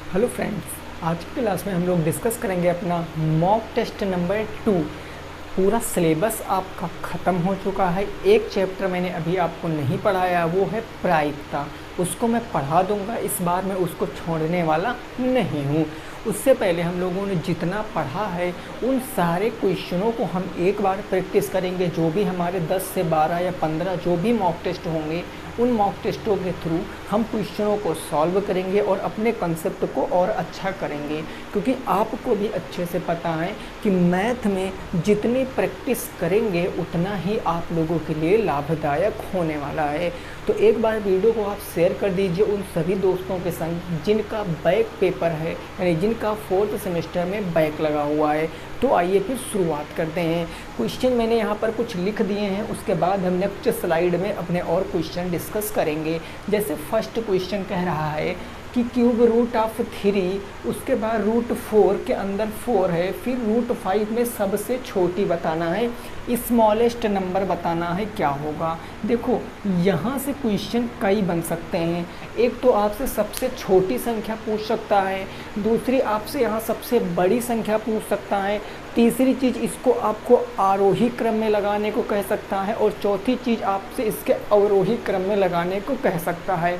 Hello friends, आज की class में हम लोग डिस्कस करेंगे अपना मॉक टेस्ट नंबर 2। पूरा सिलेबस आपका ख़त्म हो चुका है। एक चैप्टर मैंने अभी आपको नहीं पढ़ाया, वो है प्रायिकता। उसको मैं पढ़ा दूंगा, इस बार मैं उसको छोड़ने वाला नहीं हूँ। उससे पहले हम लोगों ने जितना पढ़ा है उन सारे क्वेश्चनों को हम एक बार प्रैक्टिस करेंगे। जो भी हमारे 10 से 12 या 15 जो भी मॉक टेस्ट होंगे, उन मॉक टेस्टों के थ्रू हम क्वेश्चनों को सॉल्व करेंगे और अपने कंसेप्ट को और अच्छा करेंगे। क्योंकि आपको भी अच्छे से पता है कि मैथ में जितनी प्रैक्टिस करेंगे उतना ही आप लोगों के लिए लाभदायक होने वाला है। तो एक बार वीडियो को आप शेयर कर दीजिए उन सभी दोस्तों के संग जिनका बैक पेपर है, यानी जिनका 4th सेमेस्टर में बैक लगा हुआ है। तो आइए फिर शुरुआत करते हैं। क्वेश्चन मैंने यहाँ पर कुछ लिख दिए हैं, उसके बाद हम नेक्स्ट स्लाइड में अपने और क्वेश्चन डिस्कस करेंगे। जैसे फर्स्ट क्वेश्चन कह रहा है कि क्यूब रूट ऑफ 3, उसके बाद रूट 4 के अंदर 4 है, फिर रूट 5 में सबसे छोटी बताना है, स्मॉलेस्ट नंबर बताना है, क्या होगा। देखो यहाँ से क्वेश्चन कई बन सकते हैं। एक तो आपसे सबसे छोटी संख्या पूछ सकता है, दूसरी आपसे यहाँ सबसे बड़ी संख्या पूछ सकता है, तीसरी चीज़ इसको आपको आरोही क्रम में लगाने को कह सकता है, और चौथी चीज़ आपसे इसके अवरोही क्रम में लगाने को कह सकता है।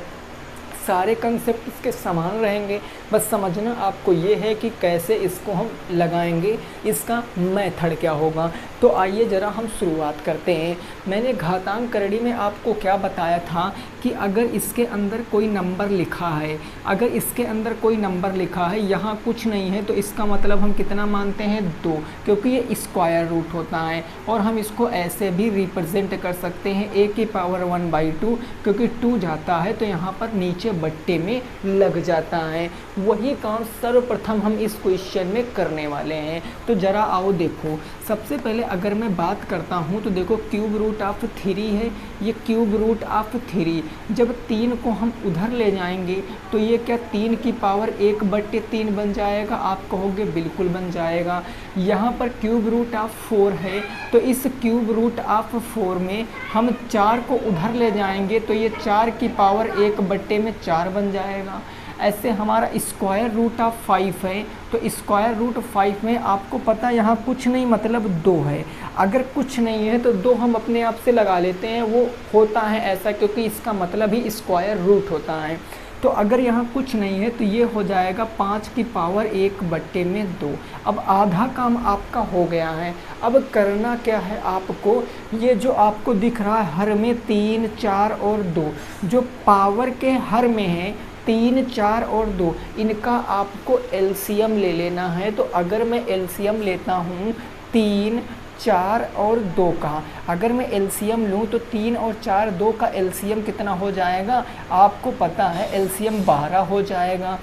सारे कंसेप्ट इसके समान रहेंगे, बस समझना आपको ये है कि कैसे इसको हम लगाएंगे, इसका मेथड क्या होगा। तो आइए ज़रा हम शुरुआत करते हैं। मैंने घातांक करणी में आपको क्या बताया था कि अगर इसके अंदर कोई नंबर लिखा है, अगर इसके अंदर कोई नंबर लिखा है, यहाँ कुछ नहीं है, तो इसका मतलब हम कितना मानते हैं 2, क्योंकि ये स्क्वायर रूट होता है। और हम इसको ऐसे भी रिप्रेजेंट कर सकते हैं a की पावर 1/2, क्योंकि 2 जाता है तो यहाँ पर नीचे बट्टे में लग जाता है। वही काम सर्वप्रथम हम इस क्वेश्चन में करने वाले हैं। तो ज़रा आओ देखो, सबसे पहले अगर मैं बात करता हूँ तो देखो क्यूब रूट ऑफ 3 है, ये क्यूब रूट ऑफ 3। जब 3 को हम उधर ले जाएंगे तो ये क्या 3 की पावर 1/3 बन जाएगा। आप कहोगे बिल्कुल बन जाएगा। यहाँ पर क्यूब रूट ऑफ 4 है, तो इस क्यूब रूट ऑफ 4 में हम 4 को उधर ले जाएंगे तो ये 4 की पावर 1/4 बन जाएगा। ऐसे हमारा स्क्वायर रूट ऑफ 5 है, तो स्क्वायर रूट 5 में आपको पता यहाँ कुछ नहीं मतलब 2 है। अगर कुछ नहीं है तो 2 हम अपने आप से लगा लेते हैं, वो होता है ऐसा क्योंकि इसका मतलब ही स्क्वायर रूट होता है। तो अगर यहाँ कुछ नहीं है तो ये हो जाएगा 5 की पावर 1/2। अब आधा काम आपका हो गया है। अब करना क्या है आपको, ये जो आपको दिख रहा है हर में 3, 4 और 2, जो पावर के हर में है 3, 4 और 2, इनका आपको एलसीएम ले लेना है। तो अगर मैं एलसीएम लेता हूँ 3, 4 और 2 का, अगर मैं एलसीएम लूँ तो 3 और 4, 2 का एलसीएम कितना हो जाएगा, आपको पता है एलसीएम 12 हो जाएगा।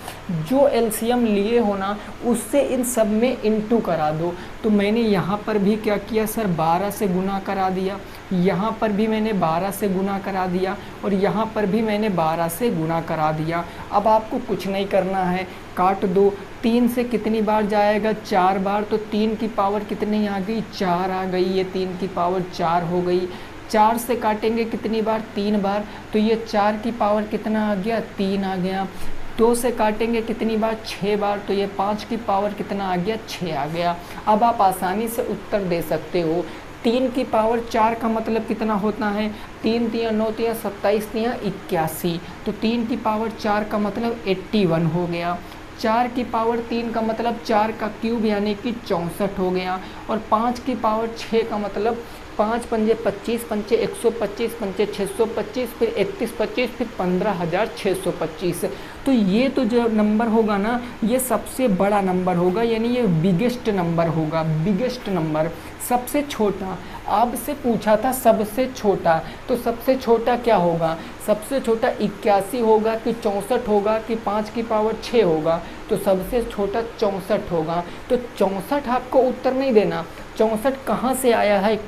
जो एलसीएम लिए हो ना उससे इन सब में इंटू करा दो। तो मैंने यहाँ पर भी क्या किया सर, 12 से गुना करा दिया, यहाँ पर भी मैंने 12 से गुना करा दिया, और यहाँ पर भी मैंने 12 से गुना करा दिया। अब आपको कुछ नहीं करना है, काट दो। 3 से कितनी बार जाएगा, 4 बार, तो 3 की पावर कितनी आ गई, 4 आ गई। ये 3 की पावर 4 हो गई। 4 से काटेंगे कितनी बार, 3 बार, तो ये 4 की पावर कितना आ गया, 3 आ गया। 2 से काटेंगे कितनी बार, 6 बार, तो ये 5 की पावर कितना आ गया, 6 आ गया। अब आप आसानी से उत्तर दे सकते हो। 3 की पावर 4 का मतलब कितना होता है, 3 तिया 9 तिया 27 तिया 81, तो 3 की पावर 4 का मतलब 81 हो गया। 4 की पावर 3 का मतलब 4 का क्यूब यानी कि 64 हो गया। और 5 की पावर 6 का मतलब 5 पंजे 25, पंचे 125, पंचे 625, फिर 31 25, फिर 15,625। तो ये तो जो नंबर होगा ना, ये सबसे बड़ा नंबर होगा, यानी ये बिगेस्ट नंबर होगा। बिगेस्ट नंबर, सबसे छोटा आपसे पूछा था, सबसे छोटा, तो सबसे छोटा क्या होगा, सबसे छोटा 81 होगा कि 64 होगा कि 5 की पावर 6 होगा, तो सबसे छोटा 64 होगा। तो 64 आपको उत्तर नहीं देना। 64 कहाँ से आया है,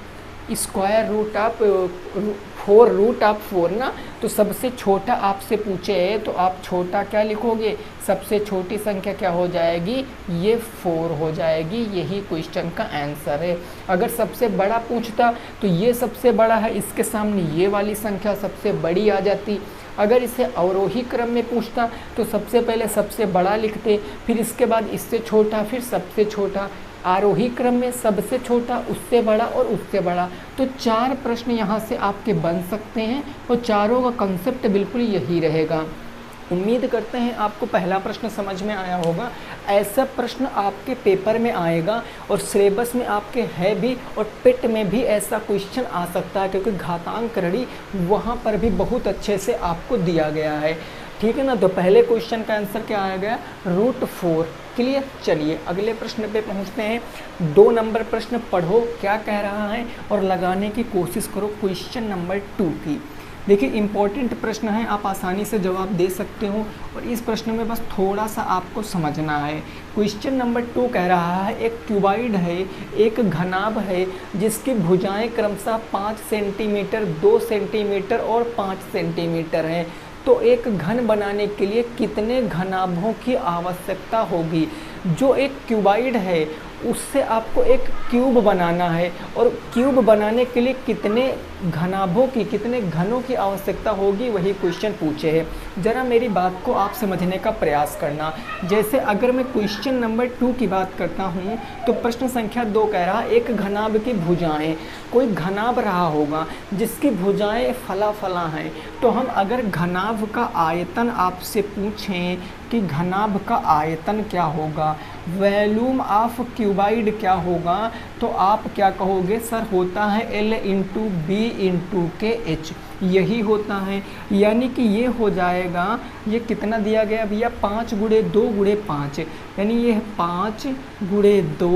square root of 4 root of 4 ना, तो सबसे छोटा आपसे पूछे है तो आप छोटा क्या लिखोगे, सबसे छोटी संख्या क्या हो जाएगी, ये 4 हो जाएगी। यही क्वेश्चन का आंसर है। अगर सबसे बड़ा पूछता तो ये सबसे बड़ा है, इसके सामने ये वाली संख्या सबसे बड़ी आ जाती। अगर इसे अवरोही क्रम में पूछता तो सबसे पहले सबसे बड़ा लिखते, फिर इसके बाद इससे छोटा, फिर सबसे छोटा। आरोही क्रम में सबसे छोटा, उससे बड़ा और उससे बड़ा। तो 4 प्रश्न यहाँ से आपके बन सकते हैं और चारों का कंसेप्ट बिल्कुल यही रहेगा। उम्मीद करते हैं आपको पहला प्रश्न समझ में आया होगा। ऐसा प्रश्न आपके पेपर में आएगा और सिलेबस में आपके है भी, और पिट में भी ऐसा क्वेश्चन आ सकता है, क्योंकि घातांक रड़ी वहाँ पर भी बहुत अच्छे से आपको दिया गया है। ठीक है ना। तो पहले क्वेश्चन का आंसर क्या आया गया, √4। क्लियर। चलिए अगले प्रश्न पे पहुंचते हैं। 2 नंबर प्रश्न पढ़ो क्या कह रहा है और लगाने की कोशिश करो क्वेश्चन नंबर 2 की। देखिए इंपॉर्टेंट प्रश्न है, आप आसानी से जवाब दे सकते हो और इस प्रश्न में बस थोड़ा सा आपको समझना है। क्वेश्चन नंबर 2 कह रहा है एक क्यूबाइड है, एक घनाभ है जिसकी भुजाएं क्रमशः 5 सेंटीमीटर, 2 सेंटीमीटर और 5 सेंटीमीटर हैं। तो एक घन बनाने के लिए कितने घनाभों की आवश्यकता होगी। जो एक क्यूबाइड है उससे आपको एक क्यूब बनाना है, और क्यूब बनाने के लिए कितने घनाभों की, कितने घनों की आवश्यकता होगी, वही क्वेश्चन पूछे है। ज़रा मेरी बात को आप समझने का प्रयास करना। जैसे अगर मैं क्वेश्चन नंबर 2 की बात करता हूँ तो प्रश्न संख्या 2 कह रहा है एक घनाभ की भुजाएं, कोई घनाभ रहा होगा जिसकी भुजाएं फला फला हैं। तो हम अगर घनाभ का आयतन आपसे पूछें कि घनाभ का आयतन क्या होगा, वॉल्यूम ऑफ क्यूबाइड क्या होगा, तो आप क्या कहोगे, सर होता है L इंटू बी इंटू के एच, यही होता है। यानी कि ये हो जाएगा, ये कितना दिया गया भैया, 5 गुणे 2 गुणे 5, यानी ये 5 गुणे 2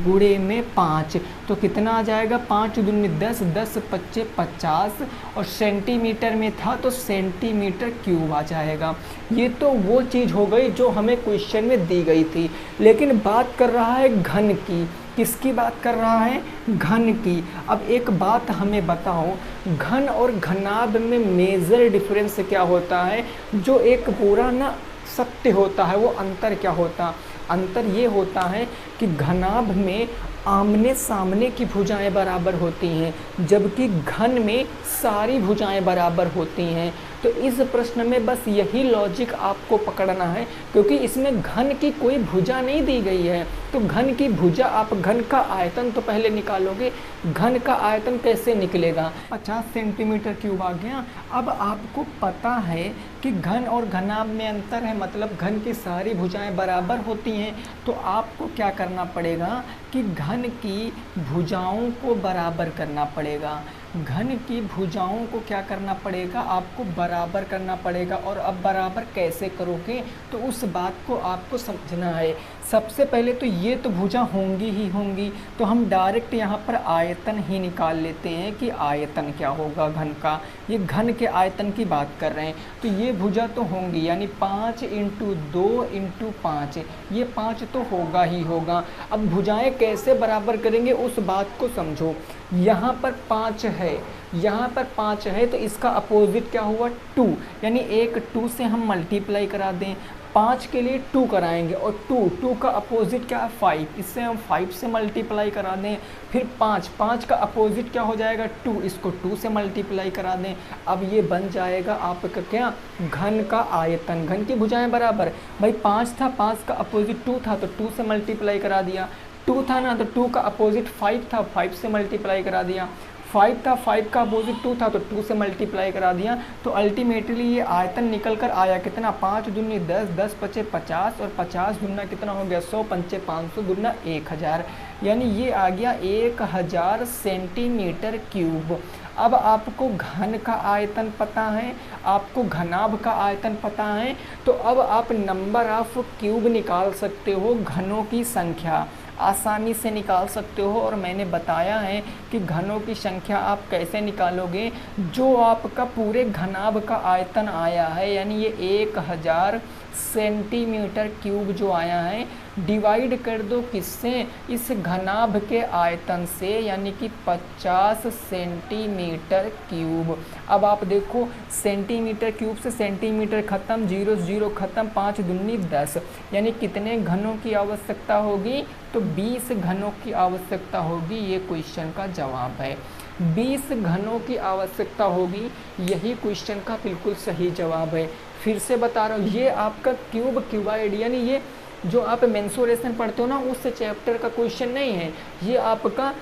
गुणे में 5, तो कितना आ जाएगा, 5 दूनी 10, 10 पच्चे 50, और सेंटीमीटर में था तो सेंटीमीटर क्यूब आ जाएगा। ये तो वो चीज़ हो गई जो हमें क्वेश्चन में दी गई थी, लेकिन बात कर रहा है घन की। किसकी बात कर रहा है, घन की। अब एक बात हमें बताओ, घन और घनाभ में मेजर डिफरेंस क्या होता है। जो एक पूरा ना सत्य होता है वो अंतर क्या होता, अंतर ये होता है कि घनाभ में आमने सामने की भुजाएं बराबर होती हैं, जबकि घन में सारी भुजाएं बराबर होती हैं। तो इस प्रश्न में बस यही लॉजिक आपको पकड़ना है, क्योंकि इसमें घन की कोई भुजा नहीं दी गई है। तो घन की भुजा, आप घन का आयतन तो पहले निकालोगे, घन का आयतन कैसे निकलेगा, 50 सेंटीमीटर क्यूब आ गया। अब आपको पता है कि घन और घनाभ में अंतर है, मतलब घन की सारी भुजाएं बराबर होती हैं। तो आपको क्या करना पड़ेगा कि घन की भुजाओं को बराबर करना पड़ेगा। घन की भुजाओं को क्या करना पड़ेगा, आपको बराबर करना पड़ेगा। और अब बराबर कैसे करोगे, तो उस बात को आपको समझना है। सबसे पहले तो ये तो भुजा होंगी ही होंगी, तो हम डायरेक्ट यहाँ पर आयतन ही निकाल लेते हैं कि आयतन क्या होगा घन का। ये घन के आयतन की बात कर रहे हैं, तो ये भुजा तो होंगी, यानी 5 इंटू 2 इंटू 5, ये 5 तो होगा ही होगा। अब भुजाएं कैसे बराबर करेंगे उस बात को समझो। यहाँ पर 5 है, यहाँ पर 5 है, तो इसका अपोजिट क्या हुआ, 2, यानी एक 2 से हम मल्टीप्लाई करा दें। 5 के लिए 2 कराएंगे, और 2 का अपोजिट क्या है, 5, इससे हम 5 से मल्टीप्लाई करा दें। फिर 5 का अपोजिट क्या हो जाएगा, 2, इसको 2 से मल्टीप्लाई करा दें। अब ये बन जाएगा आपका क्या, घन का आयतन। घन की भुजाएं बराबर, भाई 5 था, 5 का अपोजिट 2 था, तो 2 से मल्टीप्लाई करा दिया। 2 था ना, तो 2 का अपोजिट 5 था, 5 से मल्टीप्लाई करा दिया। 5 था, 5 का अपोजिट 2 था, तो 2 से मल्टीप्लाई करा दिया। तो अल्टीमेटली ये आयतन निकल कर आया कितना, 5 दूनी 10, 10 पचे 50, और 50 दूना कितना हो गया, 100 पंचे 500 दूना 1000, यानी ये आ गया 1000 सेंटीमीटर क्यूब। अब आपको घन का आयतन पता है, आपको घनाभ का आयतन पता है, तो अब आप नंबर ऑफ क्यूब निकाल सकते हो, घनों की संख्या आसानी से निकाल सकते हो। और मैंने बताया है कि घनों की संख्या आप कैसे निकालोगे, जो आपका पूरे घनाभ का आयतन आया है, यानी ये 1000 सेंटीमीटर क्यूब जो आया है, डिवाइड कर दो किससे, इस घनाभ के आयतन से, यानी कि 50 सेंटीमीटर क्यूब। अब आप देखो, सेंटीमीटर क्यूब से सेंटीमीटर खत्म, 0 0 खत्म, 5 दूनी 10, यानी कितने घनों की आवश्यकता होगी, तो 20 घनों की आवश्यकता होगी। ये क्वेश्चन का जवाब है। 20 घनों की आवश्यकता होगी। यही क्वेश्चन का बिल्कुल सही जवाब है। फिर से बता रहा हूँ, ये आपका क्यूबाइड यानी ये जो आप मेंसुरेशन पढ़ते हो ना, उस चैप्टर का क्वेश्चन नहीं है, ये आपका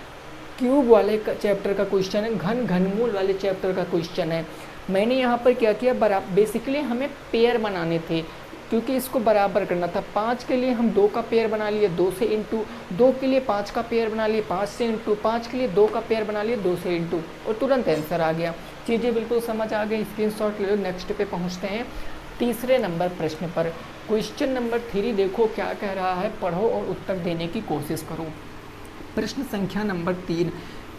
क्यूब वाले चैप्टर का क्वेश्चन है, घनमूल वाले चैप्टर का क्वेश्चन है। मैंने यहाँ पर क्या किया, बेसिकली हमें पेयर बनाने थे, क्योंकि इसको बराबर करना था। 5 के लिए हम 2 का पेयर बना लिए, 2 से इंटू, 2 के लिए 5 का पेयर बना लिए, 5 से इंटू, 5 के लिए 2 का पेयर बना लिए, 2 से इंटू, और तुरंत आंसर आ गया। चीज़ें बिल्कुल समझ आ गई, स्क्रीनशॉट ले लो। नेक्स्ट पे पहुँचते हैं तीसरे नंबर प्रश्न पर। क्वेश्चन नंबर 3 देखो क्या कह रहा है, पढ़ो और उत्तर देने की कोशिश करो। प्रश्न संख्या नंबर 3,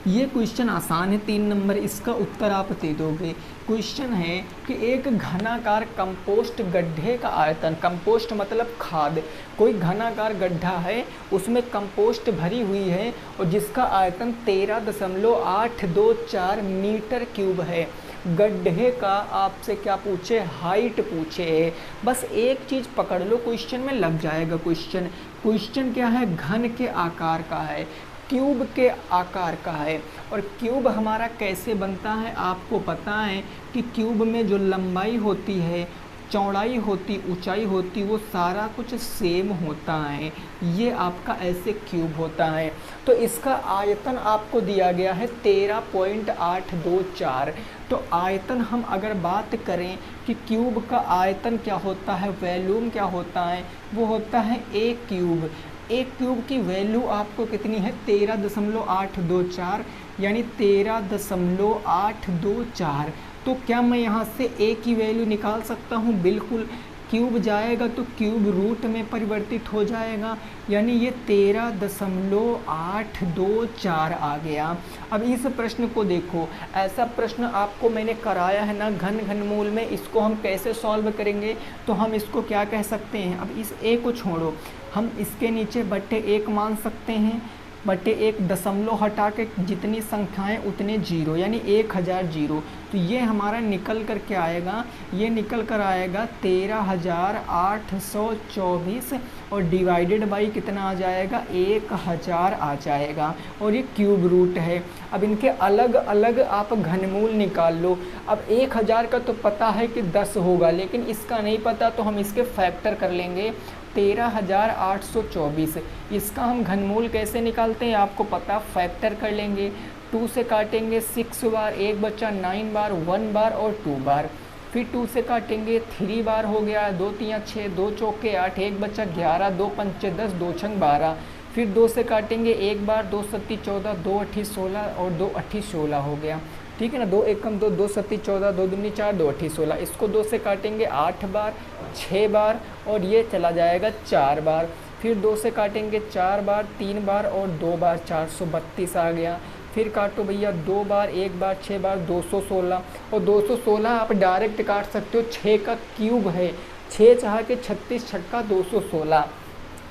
ये क्वेश्चन आसान है, 3 नंबर, इसका उत्तर आप दे दोगे। क्वेश्चन है कि एक घनाकार कंपोस्ट गड्ढे का आयतन, कंपोस्ट मतलब खाद, कोई घनाकार गड्ढा है, उसमें कंपोस्ट भरी हुई है और जिसका आयतन 13.824 मीटर क्यूब है। गड्ढे का आपसे क्या पूछे, हाइट पूछे। बस एक चीज़ पकड़ लो, क्वेश्चन में लग जाएगा। क्वेश्चन क्या है, घन के आकार का है, क्यूब के आकार का है। और क्यूब हमारा कैसे बनता है, आपको पता है कि क्यूब में जो लंबाई होती है, चौड़ाई होती, ऊंचाई होती, वो सारा कुछ सेम होता है। ये आपका ऐसे क्यूब होता है। तो इसका आयतन आपको दिया गया है 13.824। तो आयतन हम अगर बात करें कि क्यूब का आयतन क्या होता है, वॉल्यूम क्या होता है, वो होता है एक क्यूब। एक क्यूब की वैल्यू आपको कितनी है, 13.824, यानी 13.824। तो क्या मैं यहाँ से ए की वैल्यू निकाल सकता हूँ, बिल्कुल। क्यूब जाएगा तो क्यूब रूट में परिवर्तित हो जाएगा, यानी ये 13.824 आ गया। अब इस प्रश्न को देखो, ऐसा प्रश्न आपको मैंने कराया है ना घनमूल में, इसको हम कैसे सॉल्व करेंगे, तो हम इसको क्या कह सकते हैं, अब इस ए को छोड़ो, हम इसके नीचे बट्टे 1 मान सकते हैं, बटे 1 दशमलव हटा के जितनी संख्याएं उतने जीरो, यानी 1000 जीरो। तो ये हमारा निकल कर के आएगा, ये निकल कर आएगा 13,824 और डिवाइडेड बाई कितना आ जाएगा, 1000 आ जाएगा। और ये क्यूब रूट है। अब इनके अलग अलग आप घनमूल निकाल लो। अब 1000 का तो पता है कि 10 होगा, लेकिन इसका नहीं पता, तो हम इसके फैक्टर कर लेंगे 13,824। इसका हम घनमूल कैसे निकालते हैं आपको पता, फैक्टर कर लेंगे। 2 से काटेंगे 6 बार, 1 बचा 9 बार, 1 बार और 2 बार। फिर 2 से काटेंगे 3 बार हो गया, 2 3 6, 2 चौके 8, 1 बचा 11, 2 पंचे 10, 2 छंग 12। फिर 2 से काटेंगे 1 बार, 2 सत्ती 14, 2 अट्ठी 16 और 2 अट्ठी 16 हो गया, ठीक है ना। 2 एकम 2, 2 सत्ती 14, 2 दूनी 4, 2 अट्ठी 16। इसको 2 से काटेंगे 8 बार, 6 बार और ये चला जाएगा 4 बार। फिर 2 से काटेंगे 4 बार, 3 बार और 2 बार, 432 आ गया। फिर काटो भैया 2 बार, 1 बार, 6 बार, 216। और 216 आप डायरेक्ट काट सकते हो, 6 का क्यूब है, 6 चाह के 36 छक्का 216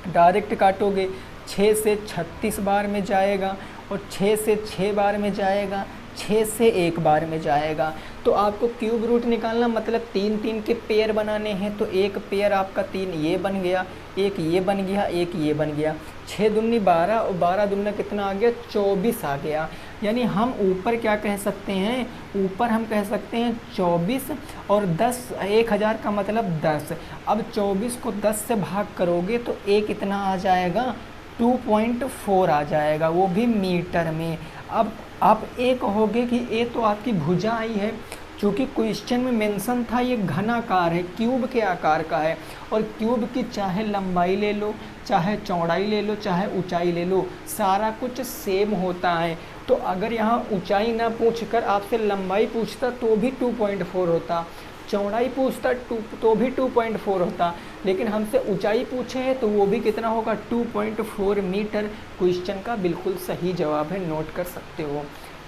डायरेक्ट काटोगे। 6 से 36 बार में जाएगा और 6 से 6 बार में जाएगा, 6 से 1 बार में जाएगा। तो आपको क्यूब रूट निकालना मतलब 3 3 के पेयर बनाने हैं। तो एक पेयर आपका 3 ये बन गया, एक ये बन गया, एक ये बन गया। 6 दूनी 12 और 12 दूना कितना आ गया, 24 आ गया। यानी हम ऊपर क्या कह सकते हैं, ऊपर हम कह सकते हैं 24 और 10, 1000 का मतलब 10। अब 24 को 10 से भाग करोगे तो ए कितना आ जाएगा, 2.4 आ जाएगा, वो भी मीटर में। अब आप ए कहोगे कि ए तो आपकी भुजा आई है, क्योंकि क्वेश्चन में मेंशन था ये घनाकार है, क्यूब के आकार का है। और क्यूब की चाहे लंबाई ले लो, चाहे चौड़ाई ले लो, चाहे ऊंचाई ले लो, सारा कुछ सेम होता है। तो अगर यहाँ ऊंचाई ना पूछकर आपसे लंबाई पूछता तो भी 2.4 होता, चौड़ाई पूछता तो भी 2.4 होता, लेकिन हमसे ऊंचाई पूछे हैं तो वो भी कितना होगा, 2.4 मीटर। क्वेश्चन का बिल्कुल सही जवाब है, नोट कर सकते हो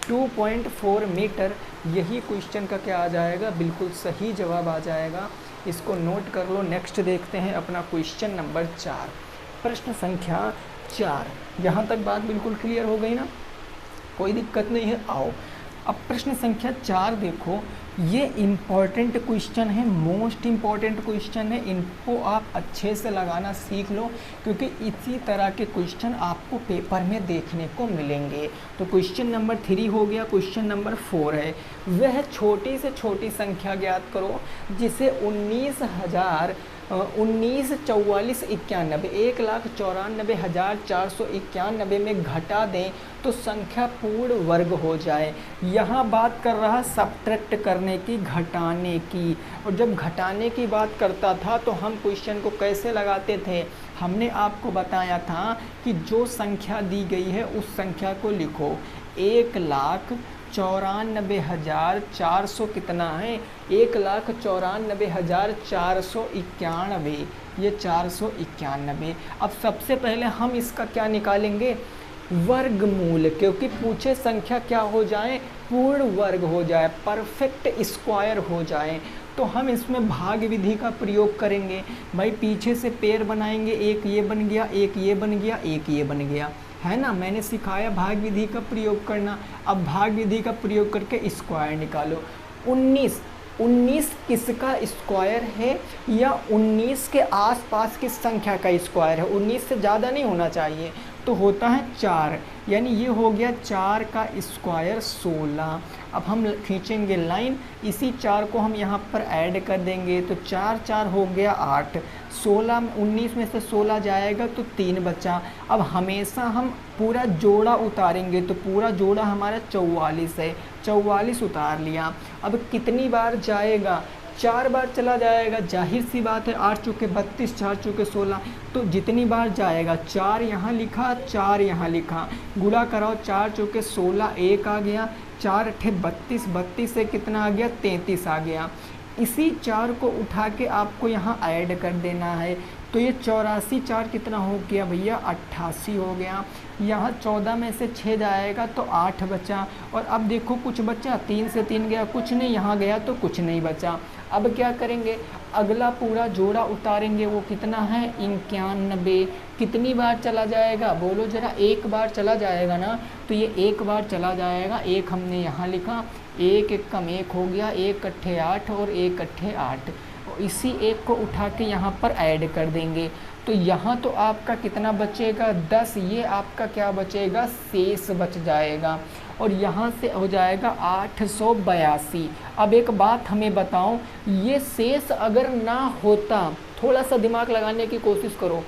2.4 मीटर। यही क्वेश्चन का क्या आ जाएगा, बिल्कुल सही जवाब आ जाएगा। इसको नोट कर लो। नेक्स्ट देखते हैं अपना क्वेश्चन नंबर 4, प्रश्न संख्या 4। यहाँ तक बात बिल्कुल क्लियर हो गई ना, कोई दिक्कत नहीं है। आओ अब प्रश्न संख्या 4 देखो, ये इम्पॉर्टेंट क्वेश्चन है, मोस्ट इम्पॉर्टेंट क्वेश्चन है, इनको आप अच्छे से लगाना सीख लो क्योंकि इसी तरह के क्वेश्चन आपको पेपर में देखने को मिलेंगे। तो क्वेश्चन नंबर 3 हो गया। क्वेश्चन नंबर 4 है, वह छोटी से छोटी संख्या ज्ञात करो जिसे 1,94,491 में घटा दें तो संख्या पूर्ण वर्ग हो जाए। यहाँ बात कर रहा सब्ट्रैक्ट करने की, घटाने की। और जब घटाने की बात करता था तो हम क्वेश्चन को कैसे लगाते थे, हमने आपको बताया था कि जो संख्या दी गई है उस संख्या को लिखो। 1,94,400 कितना है, 1,94,491, ये 491। अब सबसे पहले हम इसका क्या निकालेंगे, वर्गमूल, क्योंकि पूछे संख्या क्या हो जाए, पूर्ण वर्ग हो जाए, परफेक्ट स्क्वायर हो जाए। तो हम इसमें भाग विधि का प्रयोग करेंगे। भाई पीछे से पेड़ बनाएंगे, एक ये बन गया, एक ये बन गया, एक ये बन गया, है ना। मैंने सिखाया भाग विधि का प्रयोग करना। अब भाग विधि का प्रयोग करके स्क्वायर निकालो। 19 किसका स्क्वायर है, या 19 के आसपास किस संख्या का स्क्वायर है। 19 से ज़्यादा नहीं होना चाहिए, तो होता है 4, यानी ये हो गया 4 का स्क्वायर 16। अब हम खींचेंगे लाइन, इसी 4 को हम यहाँ पर ऐड कर देंगे तो 4 4 हो गया 8। 19 में से 16 जाएगा तो 3 बचा। अब हमेशा हम पूरा जोड़ा उतारेंगे तो पूरा जोड़ा हमारा 44 है, 44 उतार लिया। अब कितनी बार जाएगा, 4 बार चला जाएगा, जाहिर सी बात है, 8 चौके 32, 4 चौके 16, तो जितनी बार जाएगा 4 यहाँ लिखा, 4 यहाँ लिखा, गुणा कराओ, 4 चौके 16, 1 आ गया, 4 अट्ठे 32, 32 से कितना आ गया, 33 आ गया। इसी 4 को उठा के आपको यहाँ ऐड कर देना है, तो ये 84, 4 कितना हो गया भैया, 88 हो गया। यहाँ 14 में से 6 जाएगा तो 8 बचा। और अब देखो कुछ बचा, 3 से 3 गया, कुछ नहीं, यहाँ गया तो कुछ नहीं बचा। अब क्या करेंगे, अगला पूरा जोड़ा उतारेंगे, वो कितना है, 91। कितनी बार चला जाएगा, बोलो जरा, एक बार चला जाएगा ना, तो ये एक बार चला जाएगा, एक हमने यहाँ लिखा, 1 1 कम 1 हो गया, 1 अट्ठे 8 और 1 अट्ठे 8। इसी एक को उठा के यहाँ पर ऐड कर देंगे, तो यहाँ तो आपका कितना बचेगा, 10। ये आपका क्या बचेगा, शेष बच जाएगा, और यहाँ से हो जाएगा 882। अब एक बात हमें बताओ, ये शेष अगर ना होता, थोड़ा सा दिमाग लगाने की कोशिश करो,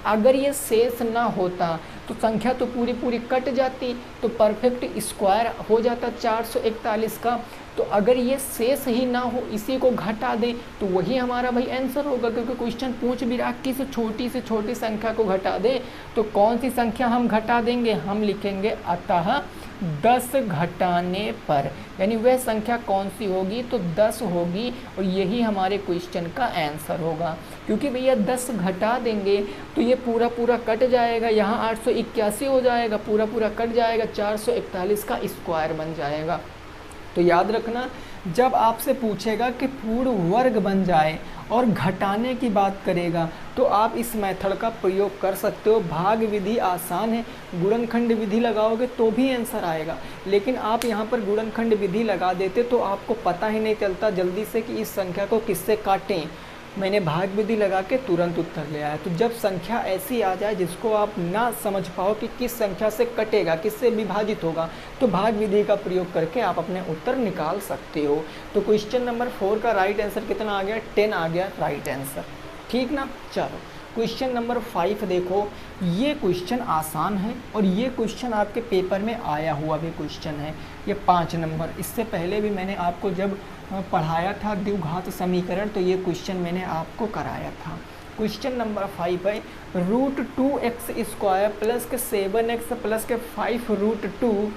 अगर ये शेष ना होता तो संख्या तो पूरी पूरी कट जाती, तो परफेक्ट स्क्वायर हो जाता 441 का। तो अगर ये शेष ही ना हो, इसी को घटा दें तो वही हमारा भाई आंसर होगा, क्योंकि क्वेश्चन पूछ भी रहा कि से छोटी संख्या को घटा दें। तो कौन सी संख्या हम घटा देंगे, हम लिखेंगे अतः 10 घटाने पर, यानी वह संख्या कौन सी होगी, तो 10 होगी, और यही हमारे क्वेश्चन का आंसर होगा। क्योंकि भैया 10 घटा देंगे तो ये पूरा पूरा कट जाएगा, यहाँ 881 हो जाएगा, पूरा पूरा कट जाएगा, 441 का स्क्वायर बन जाएगा। तो याद रखना, जब आपसे पूछेगा कि पूर्ण वर्ग बन जाए और घटाने की बात करेगा तो आप इस मेथड का प्रयोग कर सकते हो। भाग विधि आसान है, गुणनखंड विधि लगाओगे तो भी आंसर आएगा, लेकिन आप यहाँ पर गुणनखंड विधि लगा देते तो आपको पता ही नहीं चलता जल्दी से कि इस संख्या को किससे काटें। मैंने भाग विधि लगा के तुरंत उत्तर ले आया। तो जब संख्या ऐसी आ जाए जिसको आप ना समझ पाओ कि किस संख्या से कटेगा, किससे विभाजित होगा, तो भाग विधि का प्रयोग करके आप अपने उत्तर निकाल सकते हो। तो क्वेश्चन नंबर 4 का राइट आंसर कितना आ गया, 10 आ गया राइट आंसर, ठीक ना। चलो क्वेश्चन नंबर 5 देखो, ये क्वेश्चन आसान है और ये क्वेश्चन आपके पेपर में आया हुआ भी क्वेश्चन है। ये 5 नंबर, इससे पहले भी मैंने आपको जब पढ़ाया था द्विघात समीकरण तो ये क्वेश्चन मैंने आपको कराया था। क्वेश्चन नंबर 5 है, √2x² प्लस के 7x प्लस के 5√2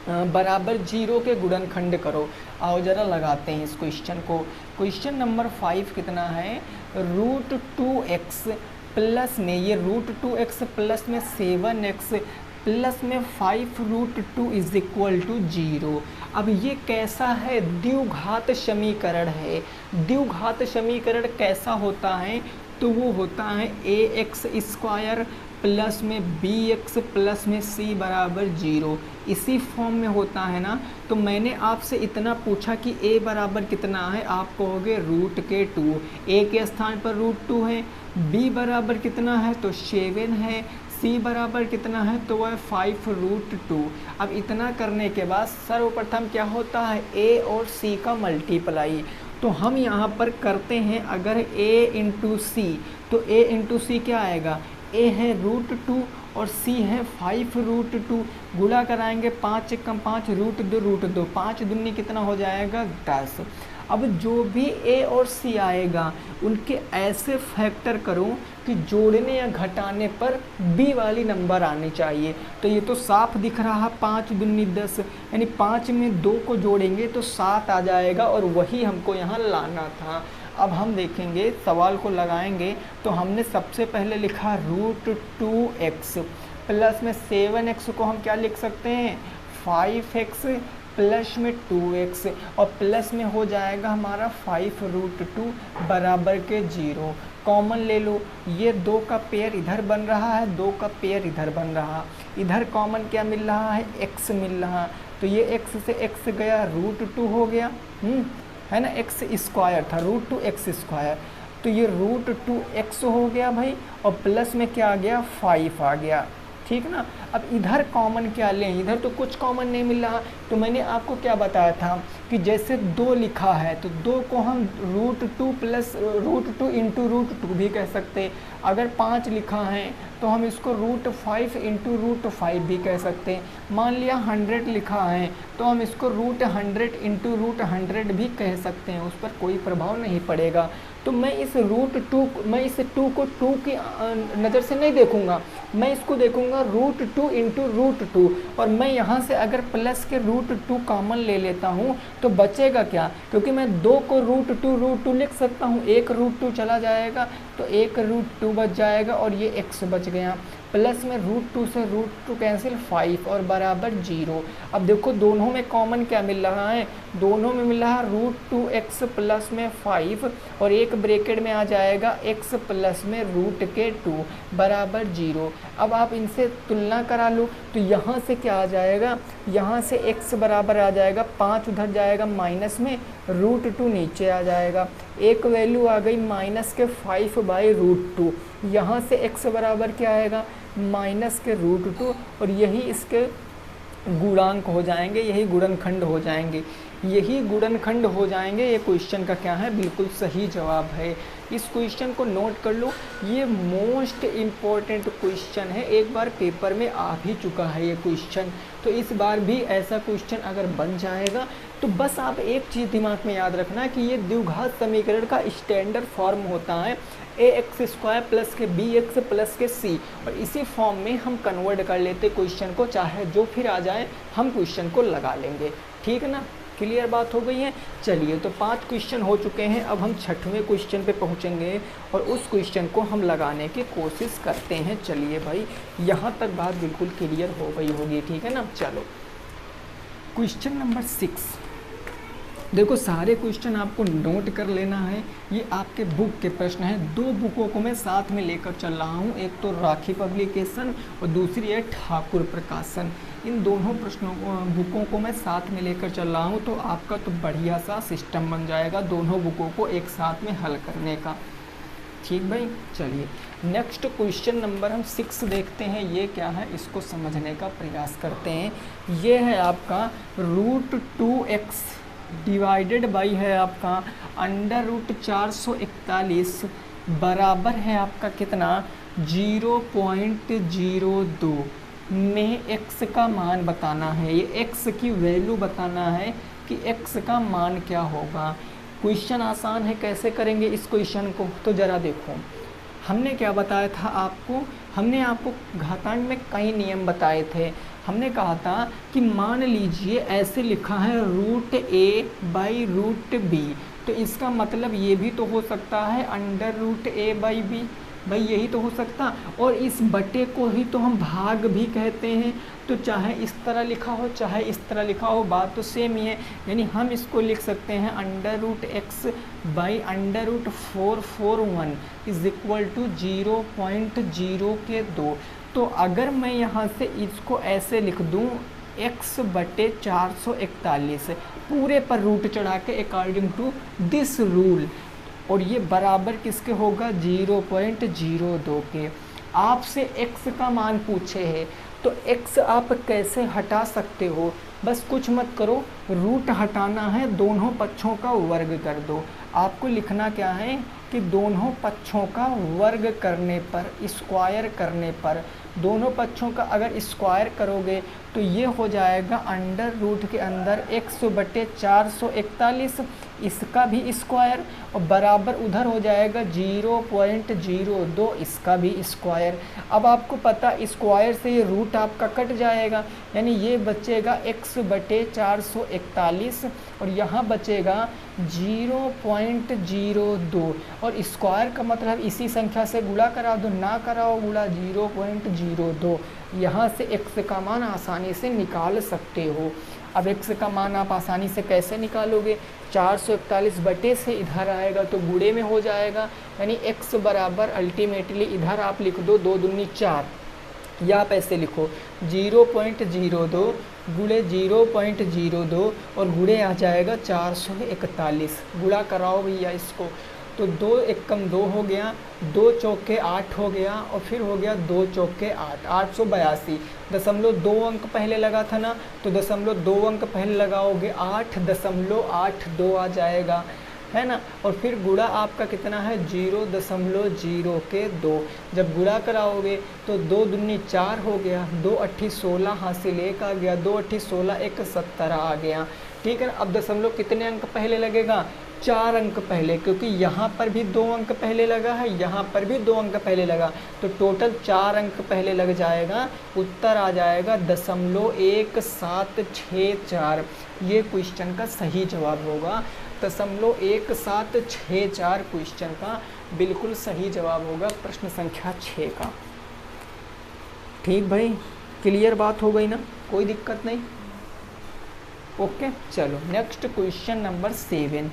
बराबर 0 के गुणनखंड करो। आओ जरा लगाते हैं इस क्वेश्चन को। क्वेश्चन नंबर 5 कितना है, √2x प्लस में, ये √2x प्लस में 7x प्लस में 5√2 इज इक्वल टू 0। अब ये कैसा है, द्विघात समीकरण है। द्विघात समीकरण कैसा होता है, तो वो होता है ए एक्स स्क्वायर प्लस में बी एक्स प्लस में सी बराबर 0। इसी फॉर्म में होता है ना। तो मैंने आपसे इतना पूछा कि ए बराबर कितना है, आप कहोगे रूट के 2, ए के स्थान पर √2 है। बी बराबर कितना है तो 7 है। सी बराबर कितना है तो वह 5√2। अब इतना करने के बाद सर्वप्रथम क्या होता है, ए और सी का मल्टीप्लाई। तो हम यहाँ पर करते हैं, अगर a इंटू सी तो a इंटू सी क्या आएगा, a है √2 और c है 5√2। गुणा कराएंगे 5 × 5 √2, 5 दूनी कितना हो जाएगा 10। अब जो भी a और c आएगा उनके ऐसे फैक्टर करो कि जोड़ने या घटाने पर b वाली नंबर आनी चाहिए। तो ये तो साफ दिख रहा, 5 दूनी 10, यानी 5 में 2 को जोड़ेंगे तो 7 आ जाएगा और वही हमको यहाँ लाना था। अब हम देखेंगे, सवाल को लगाएंगे तो हमने सबसे पहले लिखा √2x प्लस में 7x को हम क्या लिख सकते हैं 5x प्लस में 2x और प्लस में हो जाएगा हमारा 5√2 बराबर के 0। कॉमन ले लो, ये 2 का पेयर इधर बन रहा है, 2 का पेयर इधर बन रहा, इधर कॉमन क्या मिल रहा है x मिल रहा। तो ये x से x गया √2 हो गया, है ना, x स्क्वायर था √2x², तो ये √2x हो गया भाई, और प्लस में क्या आ गया 5 आ गया, ठीक ना। अब इधर कॉमन क्या लें, इधर तो कुछ कॉमन नहीं मिल रहा। तो मैंने आपको क्या बताया था कि जैसे 2 लिखा है तो 2 को हम √2 प्लस √2 इंटू √2 भी कह सकते। अगर 5 लिखा है तो हम इसको √5 इंटू √5 भी कह सकते हैं। मान लिया 100 लिखा है तो हम इसको √100 इंटू √100 भी कह सकते हैं, उस पर कोई प्रभाव नहीं पड़ेगा। तो मैं इस मैं इस 2 को 2 की नज़र से नहीं देखूंगा, मैं इसको देखूंगा √2 इंटू √2, और मैं यहाँ से अगर प्लस के √2 कॉमन ले लेता हूँ तो बचेगा क्या, क्योंकि मैं 2 को √2 लिख सकता हूँ, एक √2 चला जाएगा तो एक √2 बच जाएगा और ये x बच गया। प्लस में √2 से √2 कैंसिल 5 और बराबर 0। अब देखो दोनों में कॉमन क्या मिल रहा है, दोनों में मिल रहा है √2x प्लस में 5 और एक ब्रैकेट में आ जाएगा x प्लस में √2 बराबर 0। अब आप इनसे तुलना करा लो तो यहाँ से क्या आ जाएगा, यहाँ से x बराबर आ जाएगा 5 उधर जाएगा माइनस में, √2 नीचे आ जाएगा, एक वैल्यू आ गई माइनस के 5/√2। यहाँ से x बराबर क्या आएगा माइनस के √2 और यही इसके गुणांक हो जाएंगे, यही गुणनखंड हो जाएंगे, यही गुणनखंड हो जाएंगे। ये क्वेश्चन का क्या है, बिल्कुल सही जवाब है। इस क्वेश्चन को नोट कर लो, ये मोस्ट इम्पॉर्टेंट क्वेश्चन है, एक बार पेपर में आ भी चुका है ये क्वेश्चन। तो इस बार भी ऐसा क्वेश्चन अगर बन जाएगा तो बस आप एक चीज़ दिमाग में याद रखना कि ये द्विघात समीकरण का स्टैंडर्ड फॉर्म होता है ax² प्लस के bx प्लस के c, और इसी फॉर्म में हम कन्वर्ट कर लेते क्वेश्चन को, चाहे जो फिर आ जाए हम क्वेश्चन को लगा लेंगे, ठीक है ना। क्लियर बात हो गई है। चलिए, तो 5 क्वेश्चन हो चुके हैं, अब हम 6वें क्वेश्चन पे पहुंचेंगे और उस क्वेश्चन को हम लगाने की कोशिश करते हैं। चलिए भाई, यहाँ तक बात बिल्कुल क्लियर हो गई होगी, ठीक है ना। चलो, क्वेश्चन नंबर 6, देखो सारे क्वेश्चन आपको नोट कर लेना है, ये आपके बुक के प्रश्न हैं। 2 बुकों को मैं साथ में लेकर चल रहा हूँ, एक तो राखी पब्लिकेशन और दूसरी है ठाकुर प्रकाशन। इन दोनों बुकों को मैं साथ में लेकर चल रहा हूँ, तो आपका तो बढ़िया सा सिस्टम बन जाएगा दोनों बुकों को एक साथ में हल करने का, ठीक भाई। चलिए, नेक्स्ट क्वेश्चन नंबर हम 6 देखते हैं, ये क्या है इसको समझने का प्रयास करते हैं। ये है आपका √2x डिवाइडेड बाई है आपका √441 बराबर है आपका कितना 0.02 में x का मान बताना है। ये x की वैल्यू बताना है कि x का मान क्या होगा। क्वेश्चन आसान है, कैसे करेंगे इस क्वेश्चन को, तो ज़रा देखो। हमने क्या बताया था आपको, हमने आपको घातांक में कई नियम बताए थे। हमने कहा था कि मान लीजिए ऐसे लिखा है √a/√b, तो तो इसका मतलब ये भी तो हो सकता है √a/b, भाई यही तो हो सकता। और इस बटे को ही तो हम भाग भी कहते हैं, तो चाहे इस तरह लिखा हो चाहे इस तरह लिखा हो, बात तो सेम ही है। यानी हम इसको लिख सकते हैं √x/√441 इज इक्वल टू 0.02। तो अगर मैं यहाँ से इसको ऐसे लिख दूँ x/441 पूरे पर रूट चढ़ा के अकॉर्डिंग टू दिस रूल, और ये बराबर किसके होगा 0.02 के। आपसे x का मान पूछे है तो x आप कैसे हटा सकते हो, बस कुछ मत करो, रूट हटाना है, दोनों पक्षों का वर्ग कर दो। आपको लिखना क्या है कि दोनों पक्षों का वर्ग करने पर, स्क्वायर करने पर, दोनों पक्षों का अगर स्क्वायर करोगे तो ये हो जाएगा अंडर रूट के अंदर x/441, इसका भी स्क्वायर, और बराबर उधर हो जाएगा 0.02, इसका भी स्क्वायर। अब आपको पता स्क्वायर से ये रूट आपका कट जाएगा, यानी ये बचेगा x/441 और यहाँ बचेगा 0.02, और स्क्वायर का मतलब इसी संख्या से गुणा करा दो, ना कराओ गुणा 0.02। यहाँ से x का मान आसानी से निकाल सकते हो। अब x का मान आप आसानी से कैसे निकालोगे, 441 बटे से इधर आएगा तो गुणे में हो जाएगा, यानी x बराबर अल्टीमेटली इधर आप लिख दो 2 दूनी 4, या आप ऐसे लिखो 0.02 गुणे 0.02 और गुणे आ जाएगा 441। गुणा कराओ भैया इसको, तो 2 एकम 2 हो गया, 2 चौके 8 हो गया, और फिर हो गया 2 चौके 8, 882। 0.2 अंक पहले लगा था ना, तो 0.2 अंक पहले लगाओगे 8.82 आ जाएगा, है ना। और फिर गुणा आपका कितना है 0.02। जब गुणा कराओगे तो 2 दूनी 4 हो गया, 2 8 16 हासिल 1 आ गया, 2 8 16 1 17 आ गया, ठीक है ना। अब दशमलव कितने अंक पहले लगेगा, 4 अंक पहले, क्योंकि यहाँ पर भी 2 अंक पहले लगा है, यहाँ पर भी 2 अंक पहले लगा, तो टोटल 4 अंक पहले लग जाएगा। उत्तर आ जाएगा 0.1764। ये क्वेश्चन का सही जवाब होगा, 0.1764 क्वेश्चन का बिल्कुल सही जवाब होगा प्रश्न संख्या 6 का। ठीक भाई, क्लियर बात हो गई ना, कोई दिक्कत नहीं। ओके, चलो नेक्स्ट क्वेश्चन नंबर 7।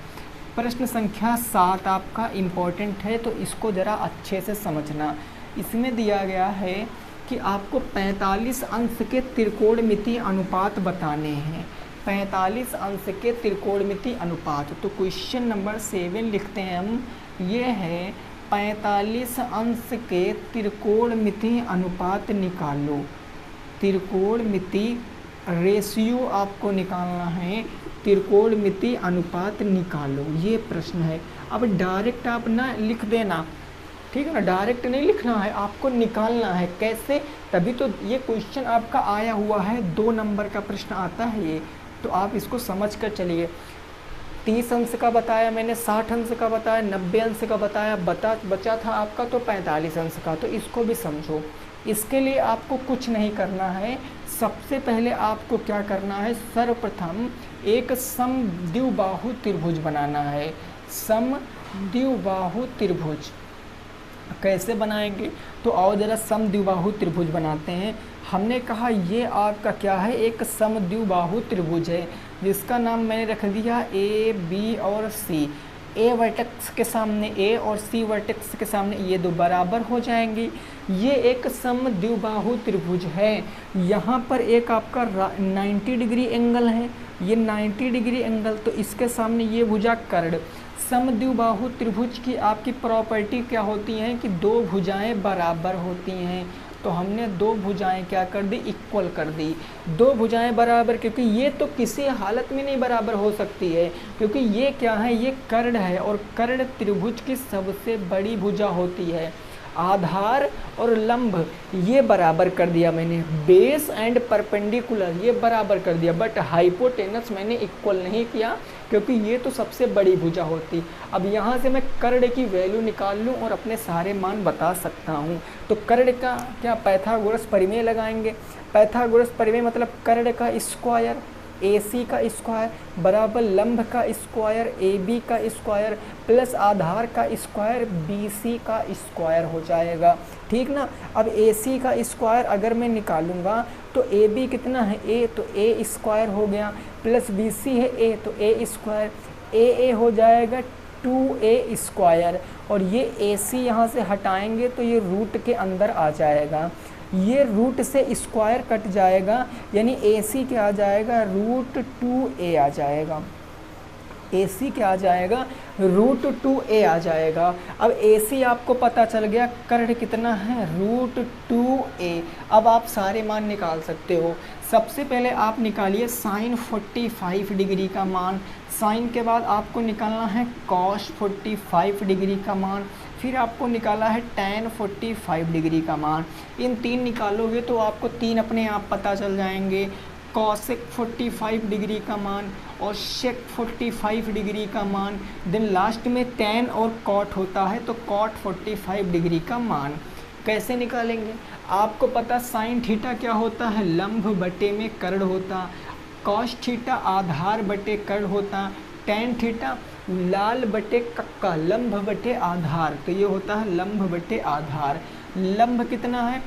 प्रश्न संख्या 7 आपका इम्पोर्टेंट है, तो इसको ज़रा अच्छे से समझना। इसमें दिया गया है कि आपको 45 अंश के त्रिकोणमितीय अनुपात बताने हैं। 45 अंश के त्रिकोणमितीय अनुपात, तो क्वेश्चन नंबर 7 लिखते हैं हम, ये है 45 अंश के त्रिकोणमितीय अनुपात निकालो। त्रिकोणमितीय रेशियो आपको निकालना है, त्रिकोणमितीय अनुपात निकालो, ये प्रश्न है। अब डायरेक्ट आप ना लिख देना, ठीक है ना, डायरेक्ट नहीं लिखना है, आपको निकालना है। कैसे, तभी तो ये क्वेश्चन आपका आया हुआ है, 2 नंबर का प्रश्न आता है ये, तो आप इसको समझ कर चलिए। 30 अंश का बताया मैंने, 60 अंश का बताया, 90 अंश का बताया, बचा था आपका तो 45 अंश का, तो इसको भी समझो। इसके लिए आपको कुछ नहीं करना है, सबसे पहले आपको क्या करना है, सर्वप्रथम एक समद्विबाहु त्रिभुज बनाना है। समद्विबाहु त्रिभुज कैसे बनाएंगे, तो आओ जरा समद्विबाहु त्रिभुज बनाते हैं। हमने कहा ये आपका क्या है, एक समद्विबाहु त्रिभुज है, जिसका नाम मैंने रख दिया ए, बी और सी। ए वर्टेक्स के सामने ए और सी वर्टेक्स के सामने ये 2 बराबर हो जाएंगी। ये एक समद्विबाहु त्रिभुज है। यहाँ पर एक आपका 90 डिग्री एंगल है, ये 90 डिग्री एंगल, तो इसके सामने ये भुजा कर्ण। समद्विबाहु त्रिभुज की आपकी प्रॉपर्टी क्या होती है कि 2 भुजाएं बराबर होती हैं, तो हमने 2 भुजाएं क्या कर दी, इक्वल कर दी। 2 भुजाएं बराबर, क्योंकि ये तो किसी हालत में नहीं बराबर हो सकती है, क्योंकि ये क्या है, ये कर्ण है, और कर्ण त्रिभुज की सबसे बड़ी भुजा होती है। आधार और लंब ये बराबर कर दिया मैंने, बेस एंड परपेंडिकुलर ये बराबर कर दिया, बट हाइपोटेनस मैंने इक्वल नहीं किया, क्योंकि ये तो सबसे बड़ी भुजा होती। अब यहाँ से मैं कर्ण की वैल्यू निकाल लूँ और अपने सारे मान बता सकता हूँ। तो कर्ण का क्या पाइथागोरस परिमेय लगाएंगे। पाइथागोरस परिमेय मतलब कर्ण का स्क्वायर, ए सी का स्क्वायर बराबर लंब का स्क्वायर ए बी का स्क्वायर प्लस आधार का स्क्वायर बी सी का स्क्वायर हो जाएगा। ठीक ना। अब ए सी का स्क्वायर अगर मैं निकालूंगा तो ए बी कितना है ए, तो ए स्क्वायर हो गया, प्लस बी सी है ए, तो ए स्क्वायर, ए हो जाएगा 2a स्क्वायर, और ये ए सी यहाँ से हटाएंगे तो ये रूट के अंदर आ जाएगा, ये रूट से स्क्वायर कट जाएगा, यानी ए सी क्या आ जाएगा, रूट 2a आ जाएगा। ए सी क्या आ जाएगा, रूट 2a आ जाएगा। अब ए सी आपको पता चल गया, कर्ण कितना है, रूट 2a। अब आप सारे मान निकाल सकते हो। सबसे पहले आप निकालिए साइन 45 डिग्री का मान, साइन के बाद आपको निकालना है कॉस 45 डिग्री का मान, फिर आपको निकाला है टैन 45 डिग्री का मान। इन तीन निकालोगे तो आपको तीन अपने आप पता चल जाएंगे, कॉसेक 45 डिग्री का मान और शेक 45 डिग्री का मान, देन लास्ट में टैन और कॉट होता है तो कॉट 45 डिग्री का मान। कैसे निकालेंगे, आपको पता साइन थीटा क्या होता है, लंब बटे में कर्ण होता, कॉस थीटा आधार बटे कर्ण होता, टैन थीटा लाल बटे कक्का लंब बटे आधार, तो ये होता है लंब बटे आधार। लंब कितना है,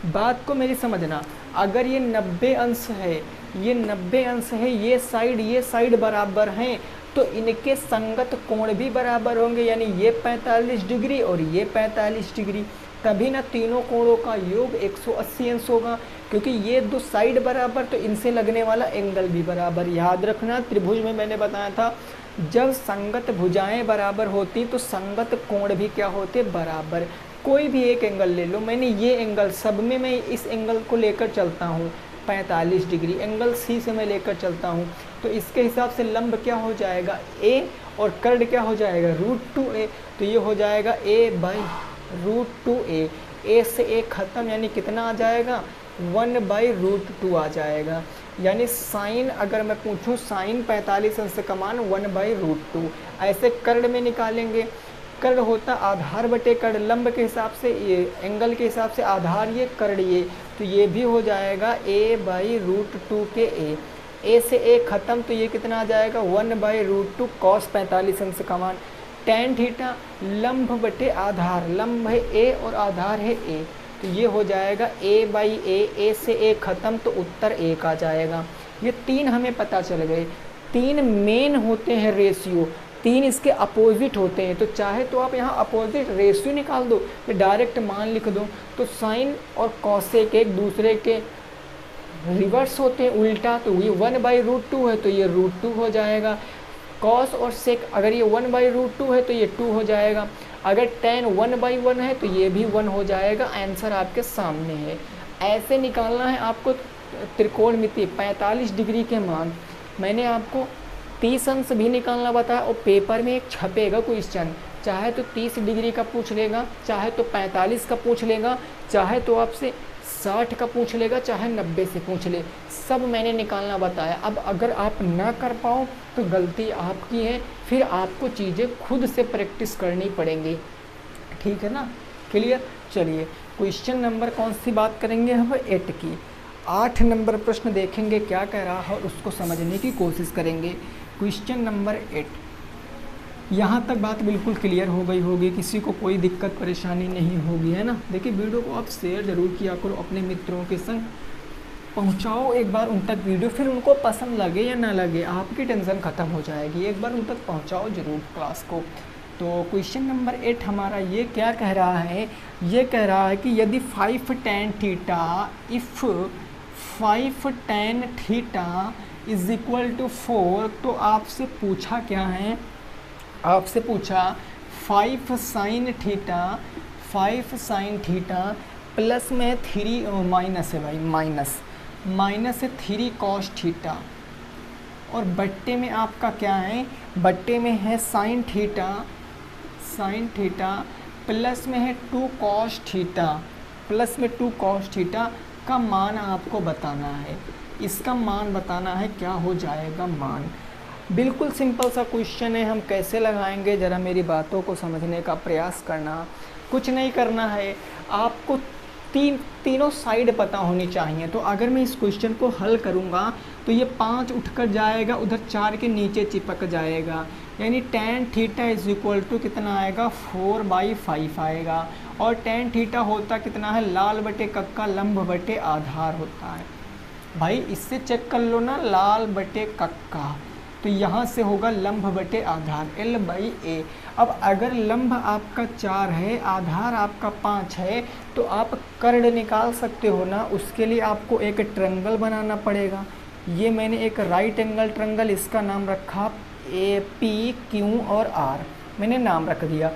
बात को मेरी समझना, अगर ये 90 अंश है, ये 90 अंश है, ये साइड बराबर हैं तो इनके संगत कोण भी बराबर होंगे, यानी ये 45 डिग्री और ये 45 डिग्री, तभी ना तीनों कोणों का योग 180 अंश होगा, क्योंकि ये दो साइड बराबर तो इनसे लगने वाला एंगल भी बराबर। याद रखना त्रिभुज में मैंने बताया था जब संगत भुजाएं बराबर होती तो संगत कोण भी क्या होते, बराबर। कोई भी एक एंगल ले लो, मैंने ये एंगल सब में मैं इस एंगल को लेकर चलता हूँ 45 डिग्री, एंगल सी से मैं लेकर चलता हूँ, तो इसके हिसाब से लंब क्या हो जाएगा ए और कर्ण क्या हो जाएगा रूट 2a, तो ये हो जाएगा a by root 2a, a से a खत्म, यानी कितना आ जाएगा 1 बाई रूट 2 आ जाएगा। यानी साइन अगर मैं पूछूं साइन 45 अंश का मान 1 बाई रूट 2। ऐसे कर्ण में निकालेंगे, कर्ण होता आधार बटे कर्ण, लंब के हिसाब से ये एंगल के हिसाब से आधार ये कर्ण ये, तो ये भी हो जाएगा a बाई रूट 2 के a से a खत्म, तो ये कितना आ जाएगा 1 बाई रूट 2 कॉस 45 अंश का मान। टैन थीटा लंब बटे आधार, लंब है a और आधार है a, तो ये हो जाएगा a बाई a से a खत्म, तो उत्तर 1 आ जाएगा। ये तीन हमें पता चल गए। तीन मेन होते हैं रेशियो, तीन इसके अपोजिट होते हैं, तो चाहे तो आप यहाँ अपोजिट रेशियो निकाल दो या डायरेक्ट मान लिख दो। तो साइन और कॉसेक एक दूसरे के रिवर्स होते हैं, उल्टा, तो ये 1 बाई रूट 2 है तो ये रूट 2 हो जाएगा। कॉस और सेक अगर ये 1 बाई रूट 2 है तो ये 2 हो जाएगा, अगर टैन 1 बाई 1 है तो ये भी 1 हो जाएगा। आंसर आपके सामने है। ऐसे निकालना है आपको त्रिकोणमिति 45 डिग्री के मान। मैंने आपको 30 अंश भी निकालना बताया और पेपर में एक छपेगा क्वेश्चन, चाहे तो 30 डिग्री का पूछ लेगा, चाहे तो 45 का पूछ लेगा, चाहे तो आपसे 60 का पूछ लेगा, चाहे 90 से पूछ ले, सब मैंने निकालना बताया। अब अगर आप ना कर पाओ तो गलती आपकी है, फिर आपको चीज़ें खुद से प्रैक्टिस करनी पड़ेंगी, ठीक है ना। क्लियर। चलिए क्वेश्चन नंबर कौन सी बात करेंगे हम, 8 की। 8 नंबर प्रश्न देखेंगे क्या कह रहा है और उसको समझने की कोशिश करेंगे। क्वेश्चन नंबर 8, यहाँ तक बात बिल्कुल क्लियर हो गई होगी, किसी को कोई दिक्कत परेशानी नहीं होगी, है ना। देखिए वीडियो को आप शेयर ज़रूर किया करो, अपने मित्रों के संग पहुँचाओ एक बार उन तक वीडियो, फिर उनको पसंद लगे या ना लगे आपकी टेंशन ख़त्म हो जाएगी, एक बार उन तक पहुँचाओ ज़रूर क्लास को। तो क्वेश्चन नंबर 8 हमारा ये क्या कह रहा है, ये कह रहा है कि यदि 5 tan theta if 5 tan theta is equal to 4, तो आपसे पूछा क्या है, आपसे पूछा 5 sin थीटा प्लस में 3 माइनस है भाई, माइनस है 3 cos थीटा, और बट्टे में आपका क्या है, बट्टे में है sin थीटा प्लस में है 2 cos थीटा, प्लस में 2 cos थीटा का मान आपको बताना है। इसका मान बताना है, क्या हो जाएगा मान। बिल्कुल सिंपल सा क्वेश्चन है, हम कैसे लगाएंगे ज़रा मेरी बातों को समझने का प्रयास करना। कुछ नहीं करना है, आपको तीनों साइड पता होनी चाहिए। तो अगर मैं इस क्वेश्चन को हल करूँगा तो ये 5 उठकर जाएगा उधर 4 के नीचे चिपक जाएगा, यानी tan theta is equal to कितना आएगा 4/5 आएगा। और tan थीटा होता कितना है, लाल बटे कक्का लंब बटे आधार होता है। भाई इससे चेक कर लो ना, लाल बटे कक्का, तो यहाँ से होगा लंब बटे आधार L/A। अब अगर लंब आपका 4 है, आधार आपका 5 है, तो आप कर्ण निकाल सकते हो ना। उसके लिए आपको एक ट्रायंगल बनाना पड़ेगा। ये मैंने एक राइट एंगल ट्रायंगल, इसका नाम रखा APQ और R, मैंने नाम रख दिया।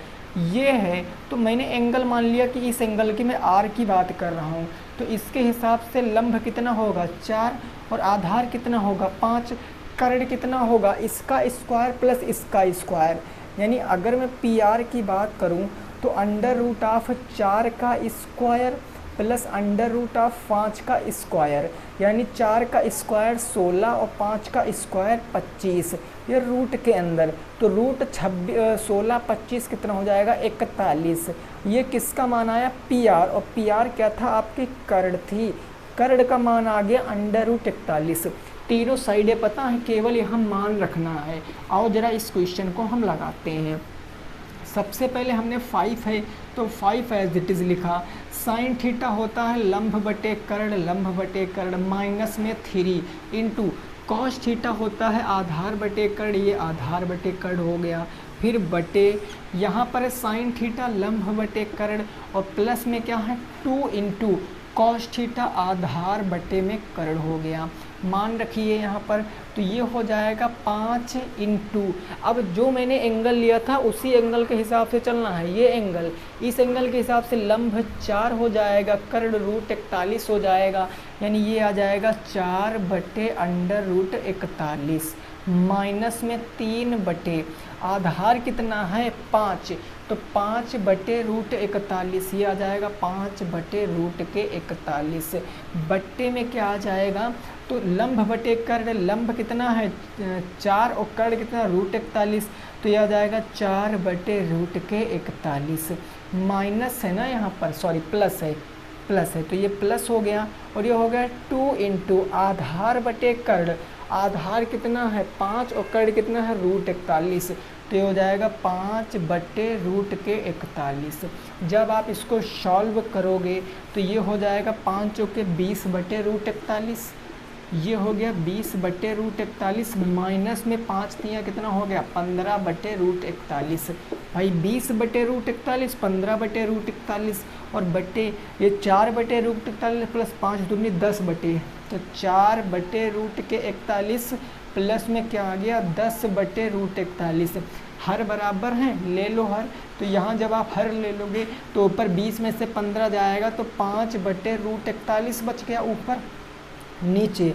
ये है तो मैंने एंगल मान लिया कि इस एंगल की मैं R की बात कर रहा हूँ, तो इसके हिसाब से लंब कितना होगा 4 और आधार कितना होगा 5। कर्ण कितना होगा, इसका स्क्वायर प्लस इसका स्क्वायर, यानी अगर मैं PR की बात करूं तो √4 का स्क्वायर प्लस √5 का स्क्वायर, यानी 4 का स्क्वायर 16 और 5 का स्क्वायर 25, ये रूट के अंदर। तो रूट 16 25 कितना हो जाएगा 41। ये किसका मान आया PR, और PR क्या था आपकी कर्ण थी, कर्ण का मान आ गया √41। तीनों साइडें पता है, केवल यहाँ मान रखना है। आओ जरा इस क्वेश्चन को हम लगाते हैं। सबसे पहले हमने 5 है तो 5 एज इट इज़ लिखा। साइन थीटा होता है लंब बटे कर्ण, लंब बटे कर्ण माइनस में 3 इंटू कॉस थीटा होता है आधार बटे कर्ण, ये आधार बटे कर्ण हो गया। फिर बटे यहाँ पर साइन थीटा लंब बटे कर्ण और प्लस में क्या है 2 इंटू कॉस थीटा आधार बटे में कर्ण हो गया। मान रखिए यहाँ पर, तो ये हो जाएगा 5 इंटू, अब जो मैंने एंगल लिया था उसी एंगल के हिसाब से चलना है। ये एंगल, इस एंगल के हिसाब से लंब 4 हो जाएगा, कर्ण √41 हो जाएगा, यानी ये आ जाएगा 4 बटे √41 माइनस में 3 बटे आधार कितना है 5, तो 5 बटे √41, ये आ जाएगा 5 बटे √41 बट्टे में क्या आ जाएगा, तो लंब बटे कर्ण, लंब कितना है 4 और कर्ण कितना √41, तो यह आ जाएगा 4 बटे √41 माइनस है ना यहाँ पर, सॉरी प्लस है, प्लस है तो ये प्लस हो गया। और ये हो गया 2 इंटू आधार बटे कर्ण, आधार कितना है 5 और कर्ण कितना है √41, तो ये हो जाएगा 5 बटे √41। जब आप इसको सॉल्व करोगे तो ये हो जाएगा 5 चौके 20 बटे √41, ये हो गया 20 बटे √41 माइनस में 5 तियाँ कितना हो गया 15 बटे √41। भाई 20 बटे √41 15 बटे √41 और बटे ये 4 बटे √41 प्लस 5 दूनी 10 बटे, तो 4 बटे √41 प्लस में क्या आ गया 10 बटे √41। हर बराबर हैं, ले लो हर, तो यहाँ जब आप हर ले लोगे तो ऊपर 20 में से 15 जाएगा तो 5 बटे √41 बच गया ऊपर। नीचे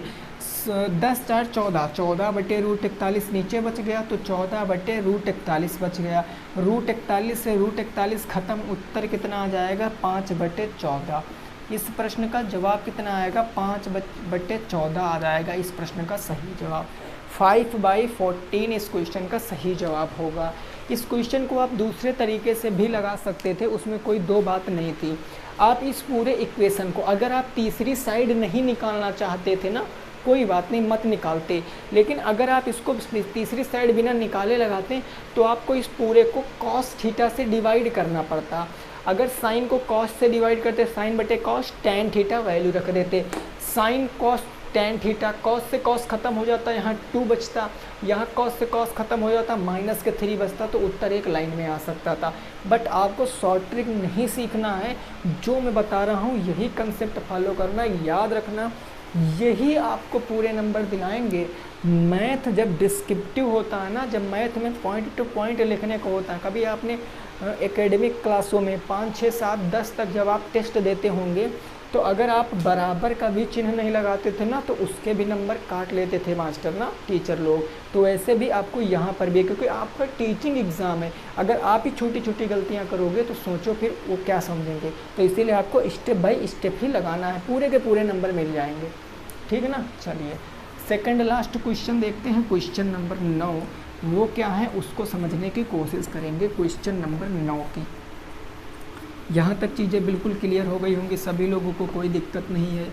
10 4 14, 14 बटे √41 नीचे बच गया, तो 14 बटे √41 बच गया। √41 से √41 ख़त्म, उत्तर कितना आ जाएगा 5 बटे 14। इस प्रश्न का जवाब कितना आएगा 5 बटे 14 आ जाएगा इस प्रश्न का सही जवाब। 5/14 इस क्वेश्चन का सही जवाब होगा। इस क्वेश्चन को आप दूसरे तरीके से भी लगा सकते थे, उसमें कोई दो बात नहीं थी। आप इस पूरे इक्वेशन को अगर आप तीसरी साइड नहीं निकालना चाहते थे ना, कोई बात नहीं मत निकालते, लेकिन अगर आप इसको तीसरी साइड बिना निकाले लगाते तो आपको इस पूरे को कॉस थीटा से डिवाइड करना पड़ता। अगर साइन को कॉस से डिवाइड करते साइन बटे कॉस, टैन थीटा वैल्यू रख देते, sine cos tan theta, cos से कॉस खत्म हो जाता, यहाँ 2 बचता, यहाँ कॉस से कॉस खत्म हो जाता, माइनस के 3 बचता, तो उत्तर एक लाइन में आ सकता था। बट आपको शॉर्ट ट्रिक नहीं सीखना है, जो मैं बता रहा हूँ यही कंसेप्ट फॉलो करना, याद रखना, यही आपको पूरे नंबर दिलाएंगे। मैथ जब डिस्क्रिप्टिव होता है ना, जब मैथ में पॉइंट टू पॉइंट लिखने को होता है, कभी आपने एकेडमिक क्लासों में 5 6 7 10 तक जब आप टेस्ट देते होंगे तो अगर आप बराबर का भी चिन्ह नहीं लगाते थे ना तो उसके भी नंबर काट लेते थे मास्टर ना, टीचर लोग। तो ऐसे भी आपको यहाँ पर भी, क्योंकि आपका टीचिंग एग्ज़ाम है, अगर आप ही छोटी छोटी गलतियाँ करोगे तो सोचो फिर वो क्या समझेंगे। तो इसीलिए आपको स्टेप बाय स्टेप ही लगाना है, पूरे के पूरे नंबर मिल जाएंगे, ठीक है ना। चलिए सेकंड लास्ट क्वेश्चन देखते हैं, क्वेश्चन नंबर 9, वो क्या है उसको समझने की कोशिश करेंगे। क्वेश्चन नंबर 9 की यहाँ तक चीज़ें बिल्कुल क्लियर हो गई होंगी, सभी लोगों को कोई दिक्कत नहीं है।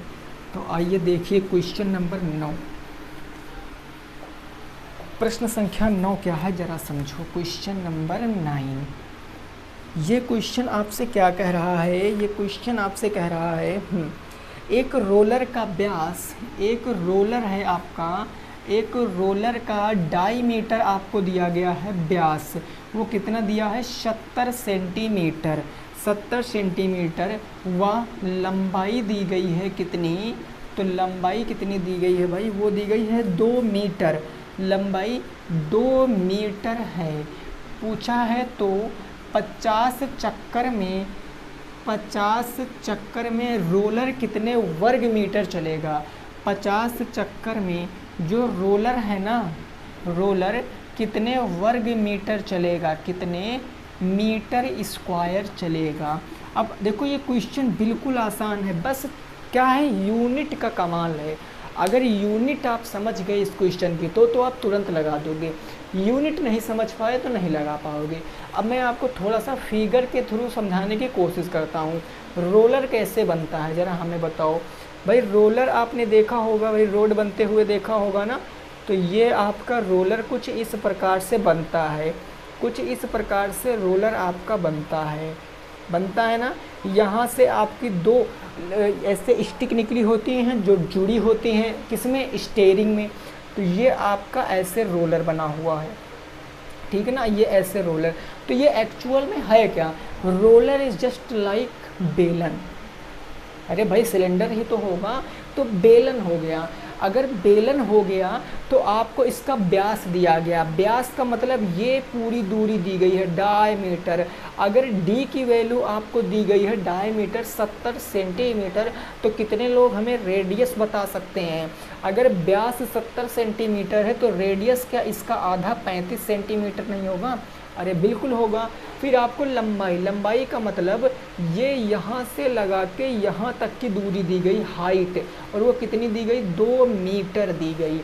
तो आइए देखिए क्वेश्चन नंबर 9। प्रश्न संख्या 9 क्या है जरा समझो। Question number 9। ये क्वेश्चन आपसे क्या कह रहा है, ये क्वेश्चन आपसे कह रहा है एक रोलर का व्यास, एक रोलर है आपका, एक रोलर का डायमीटर आपको दिया गया है व्यास, वो कितना दिया है 70 सेंटीमीटर, 70 सेंटीमीटर। वह लंबाई दी गई है कितनी, तो लंबाई कितनी दी गई है भाई, वो दी गई है 2 मीटर, लंबाई 2 मीटर है। पूछा है तो 50 चक्कर में, 50 चक्कर में रोलर कितने वर्ग मीटर चलेगा। 50 चक्कर में जो रोलर है ना, रोलर कितने वर्ग मीटर चलेगा, कितने मीटर स्क्वायर चलेगा। अब देखो ये क्वेश्चन बिल्कुल आसान है, बस क्या है यूनिट का कमाल है। अगर यूनिट आप समझ गए इस क्वेश्चन की तो आप तुरंत लगा दोगे, यूनिट नहीं समझ पाए तो नहीं लगा पाओगे। अब मैं आपको थोड़ा सा फिगर के थ्रू समझाने की कोशिश करता हूँ। रोलर कैसे बनता है ज़रा हमें बताओ भाई। रोलर आपने देखा होगा भाई, रोड बनते हुए देखा होगा ना, तो ये आपका रोलर कुछ इस प्रकार से बनता है, कुछ इस प्रकार से रोलर आपका बनता है ना। यहाँ से आपकी 2 ऐसे स्टिक निकली होती हैं जो जुड़ी होती हैं किसमें, स्टीयरिंग में। तो ये आपका ऐसे रोलर बना हुआ है, ठीक है ना, ये ऐसे रोलर। तो ये एक्चुअल में है क्या, रोलर इज जस्ट लाइक बेलन। अरे भाई सिलेंडर ही तो होगा तो बेलन हो गया। अगर बेलन हो गया तो आपको इसका व्यास दिया गया, व्यास का मतलब ये पूरी दूरी दी गई है डायमीटर। अगर डी की वैल्यू आपको दी गई है डायमीटर 70 सेंटीमीटर, तो कितने लोग हमें रेडियस बता सकते हैं। अगर व्यास 70 सेंटीमीटर है तो रेडियस क्या इसका आधा 35 सेंटीमीटर नहीं होगा, अरे बिल्कुल होगा। फिर आपको लंबाई, लंबाई का मतलब ये यहाँ से लगा के यहाँ तक की दूरी दी गई हाइट, और वो कितनी दी गई 2 मीटर दी गई।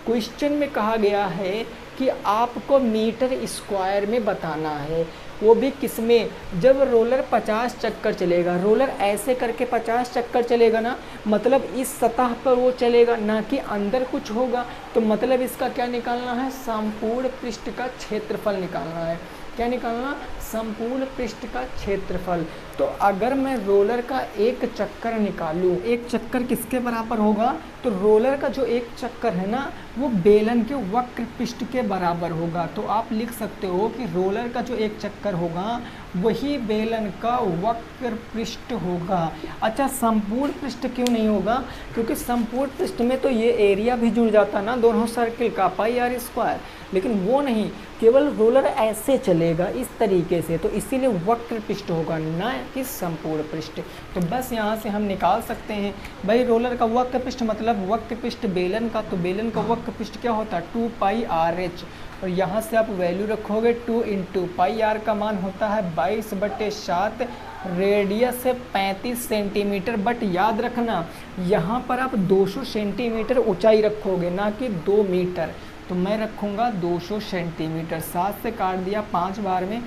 क्वेश्चन में कहा गया है कि आपको मीटर स्क्वायर में बताना है, वो भी किसमें, जब रोलर 50 चक्कर चलेगा। रोलर ऐसे करके 50 चक्कर चलेगा ना, मतलब इस सतह पर वो चलेगा ना कि अंदर कुछ होगा। तो मतलब इसका क्या निकालना है, संपूर्ण पृष्ठ का क्षेत्रफल निकालना है। क्या निकालना, संपूर्ण पृष्ठ का क्षेत्रफल। तो अगर मैं रोलर का एक चक्कर निकालूं, एक चक्कर किसके बराबर होगा, तो रोलर का जो एक चक्कर है ना वो बेलन के वक्र पृष्ठ के बराबर होगा। तो आप लिख सकते हो कि रोलर का जो एक चक्कर होगा वही बेलन का वक्र पृष्ठ होगा। अच्छा संपूर्ण पृष्ठ क्यों नहीं होगा, क्योंकि संपूर्ण पृष्ठ में तो ये एरिया भी जुड़ जाता ना दोनों सर्किल का, पाई आर स्क्वायर, लेकिन वो नहीं, केवल रोलर ऐसे चलेगा इस तरीके से, तो इसीलिए वक्र पृष्ठ होगा ना कि संपूर्ण पृष्ठ। तो बस यहाँ से हम निकाल सकते हैं भाई रोलर का वक्र पृष्ठ मतलब वक्र पृष्ठ बेलन का, तो बेलन का वक्र पृष्ठ क्या होता है 2 पाई आर एच, और यहाँ से आप वैल्यू रखोगे 2 इंटू पाई आर का मान होता है 22/7, रेडियस है 35 सेंटीमीटर। बट याद रखना यहाँ पर आप 200 सेंटीमीटर ऊंचाई रखोगे ना कि 2 मीटर, तो मैं रखूँगा 200 सेंटीमीटर। 7 से काट दिया 5 बार में,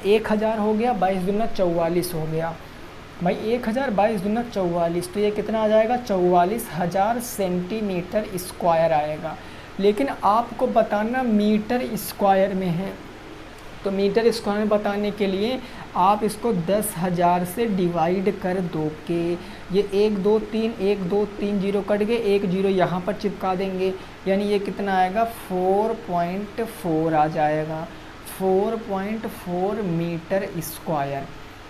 1000 हो गया, 22 दूना 44 हो गया भाई, 1000 22 दूना 44, तो ये कितना आ जाएगा 44,000 सेंटीमीटर स्क्वायर आएगा। लेकिन आपको बताना मीटर स्क्वायर में है, तो मीटर स्क्वायर में बताने के लिए आप इसको 10,000 से डिवाइड कर दोगे। ये 1 2 3 1 2 3 जीरो कट गए, 1 जीरो यहाँ पर चिपका देंगे, यानी ये कितना आएगा 4.4 आ जाएगा, 4.4 मीटर स्क्वायर।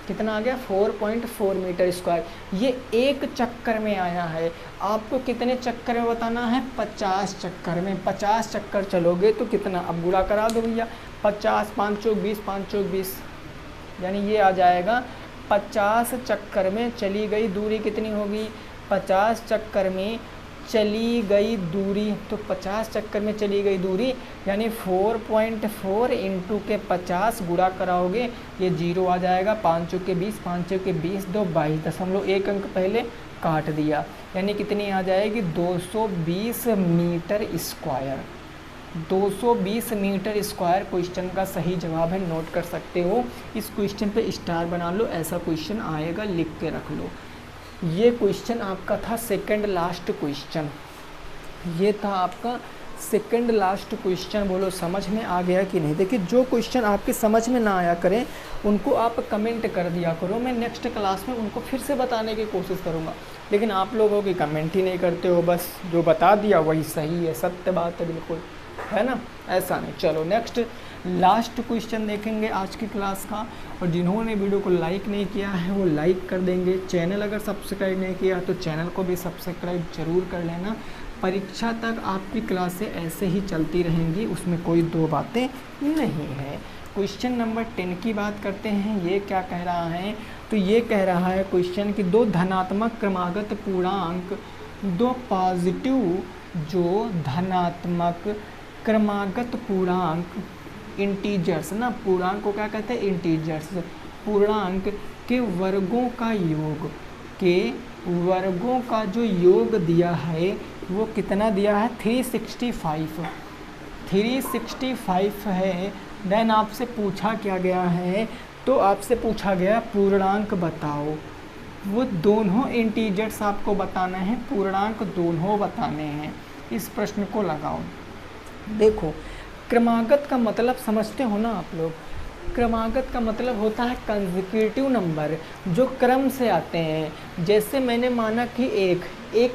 कितना आ गया 4.4 मीटर स्क्वायर। ये एक चक्कर में आया है। आपको कितने चक्कर में बताना है, 50 चक्कर में। 50 चक्कर चलोगे तो कितना, अब गुणा करा दो भैया, 50 5 चौक 20, 5 चौक 20, यानी ये आ जाएगा 50 चक्कर में चली गई दूरी कितनी होगी, 50 चक्कर में चली गई दूरी, तो 50 चक्कर में चली गई दूरी यानी 4.4 इंटू के 50 गुणा कराओगे, ये जीरो आ जाएगा, 5 चौके 20, 5 चौके 20, 2 22.1 अंक पहले काट दिया, यानी कितनी आ जाएगी 220 metre square. 220 metre square question का सही जवाब है, नोट कर सकते हो। इस क्वेश्चन पे स्टार बना लो, ऐसा क्वेश्चन आएगा, लिख के रख लो। ये क्वेश्चन आपका था सेकंड लास्ट क्वेश्चन, ये था आपका सेकंड लास्ट क्वेश्चन। बोलो समझ में आ गया कि नहीं। देखिए जो क्वेश्चन आपके समझ में ना आया करें उनको आप कमेंट कर दिया करो, मैं नेक्स्ट क्लास में उनको फिर से बताने की कोशिश करूँगा। लेकिन आप लोगों की कमेंट ही नहीं करते हो, बस जो बता दिया वही सही है, सत्य बात है बिल्कुल, है ना, ऐसा नहीं। चलो नेक्स्ट लास्ट क्वेश्चन देखेंगे आज की क्लास का। और जिन्होंने वीडियो को लाइक नहीं किया है वो लाइक कर देंगे, चैनल अगर सब्सक्राइब नहीं किया तो चैनल को भी सब्सक्राइब जरूर कर लेना। परीक्षा तक आपकी क्लासें ऐसे ही चलती रहेंगी, उसमें कोई दो बातें नहीं है। क्वेश्चन नंबर 10 की बात करते हैं। ये क्या कह रहा है, तो ये कह रहा है क्वेश्चन कि दो धनात्मक क्रमागत पूर्णांक, दो पॉजिटिव जो धनात्मक क्रमागत पूर्णांक इंटीजर्स ना, पूर्णांक को क्या कहते हैं, इंटीजर्स, पूर्णांक के वर्गों का योग, के वर्गों का जो योग दिया है वो कितना दिया है, 365 है। देन आपसे पूछा क्या गया है, तो आपसे पूछा गया पूर्णांक बताओ। वो दोनों इंटीजर्स आपको बताना है, पूर्णांक दोनों बताने हैं। इस प्रश्न को लगाओ। देखो क्रमागत का मतलब समझते हो ना आप लोग, क्रमागत का मतलब होता है कंसेक्यूटिव नंबर जो क्रम से आते हैं। जैसे मैंने माना कि एक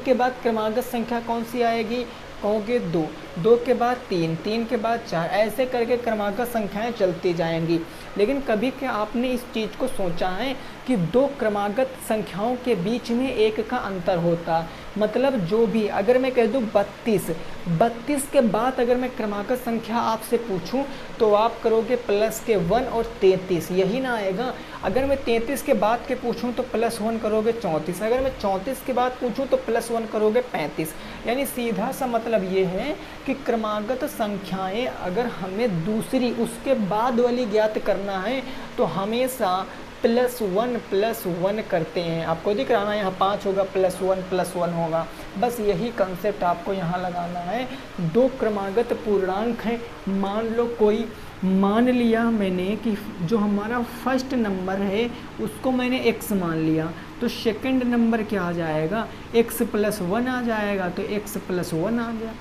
के बाद क्रमागत संख्या कौन सी आएगी, कहोगे 2, 2 के बाद 3, 3 के बाद 4, ऐसे करके क्रमागत संख्याएं चलती जाएंगी। लेकिन कभी क्या आपने इस चीज़ को सोचा है कि दो क्रमागत संख्याओं के बीच में एक का अंतर होता, मतलब जो भी, अगर मैं कह दूं 32 के बाद अगर मैं क्रमागत संख्या आपसे पूछूं तो आप करोगे प्लस के 1 और 33, यही ना आएगा। अगर मैं 33 के बाद के पूछूं तो प्लस 1 करोगे 34, अगर मैं 34 के बाद पूछूं तो प्लस 1 करोगे 35। यानी सीधा सा मतलब ये है कि क्रमागत संख्याएं अगर हमें दूसरी उसके बाद वाली ज्ञात करना है तो हमेशा +1 करते हैं। आपको दिख रहा है ना, यहाँ 5 होगा, +1 होगा, बस यही कंसेप्ट आपको यहाँ लगाना है। दो क्रमागत पूर्णांक हैं, मान लो कोई, मान लिया मैंने कि जो हमारा फर्स्ट नंबर है उसको मैंने x मान लिया, तो सेकंड नंबर क्या आ जाएगा, x+1 आ जाएगा, तो x+1 आ गया,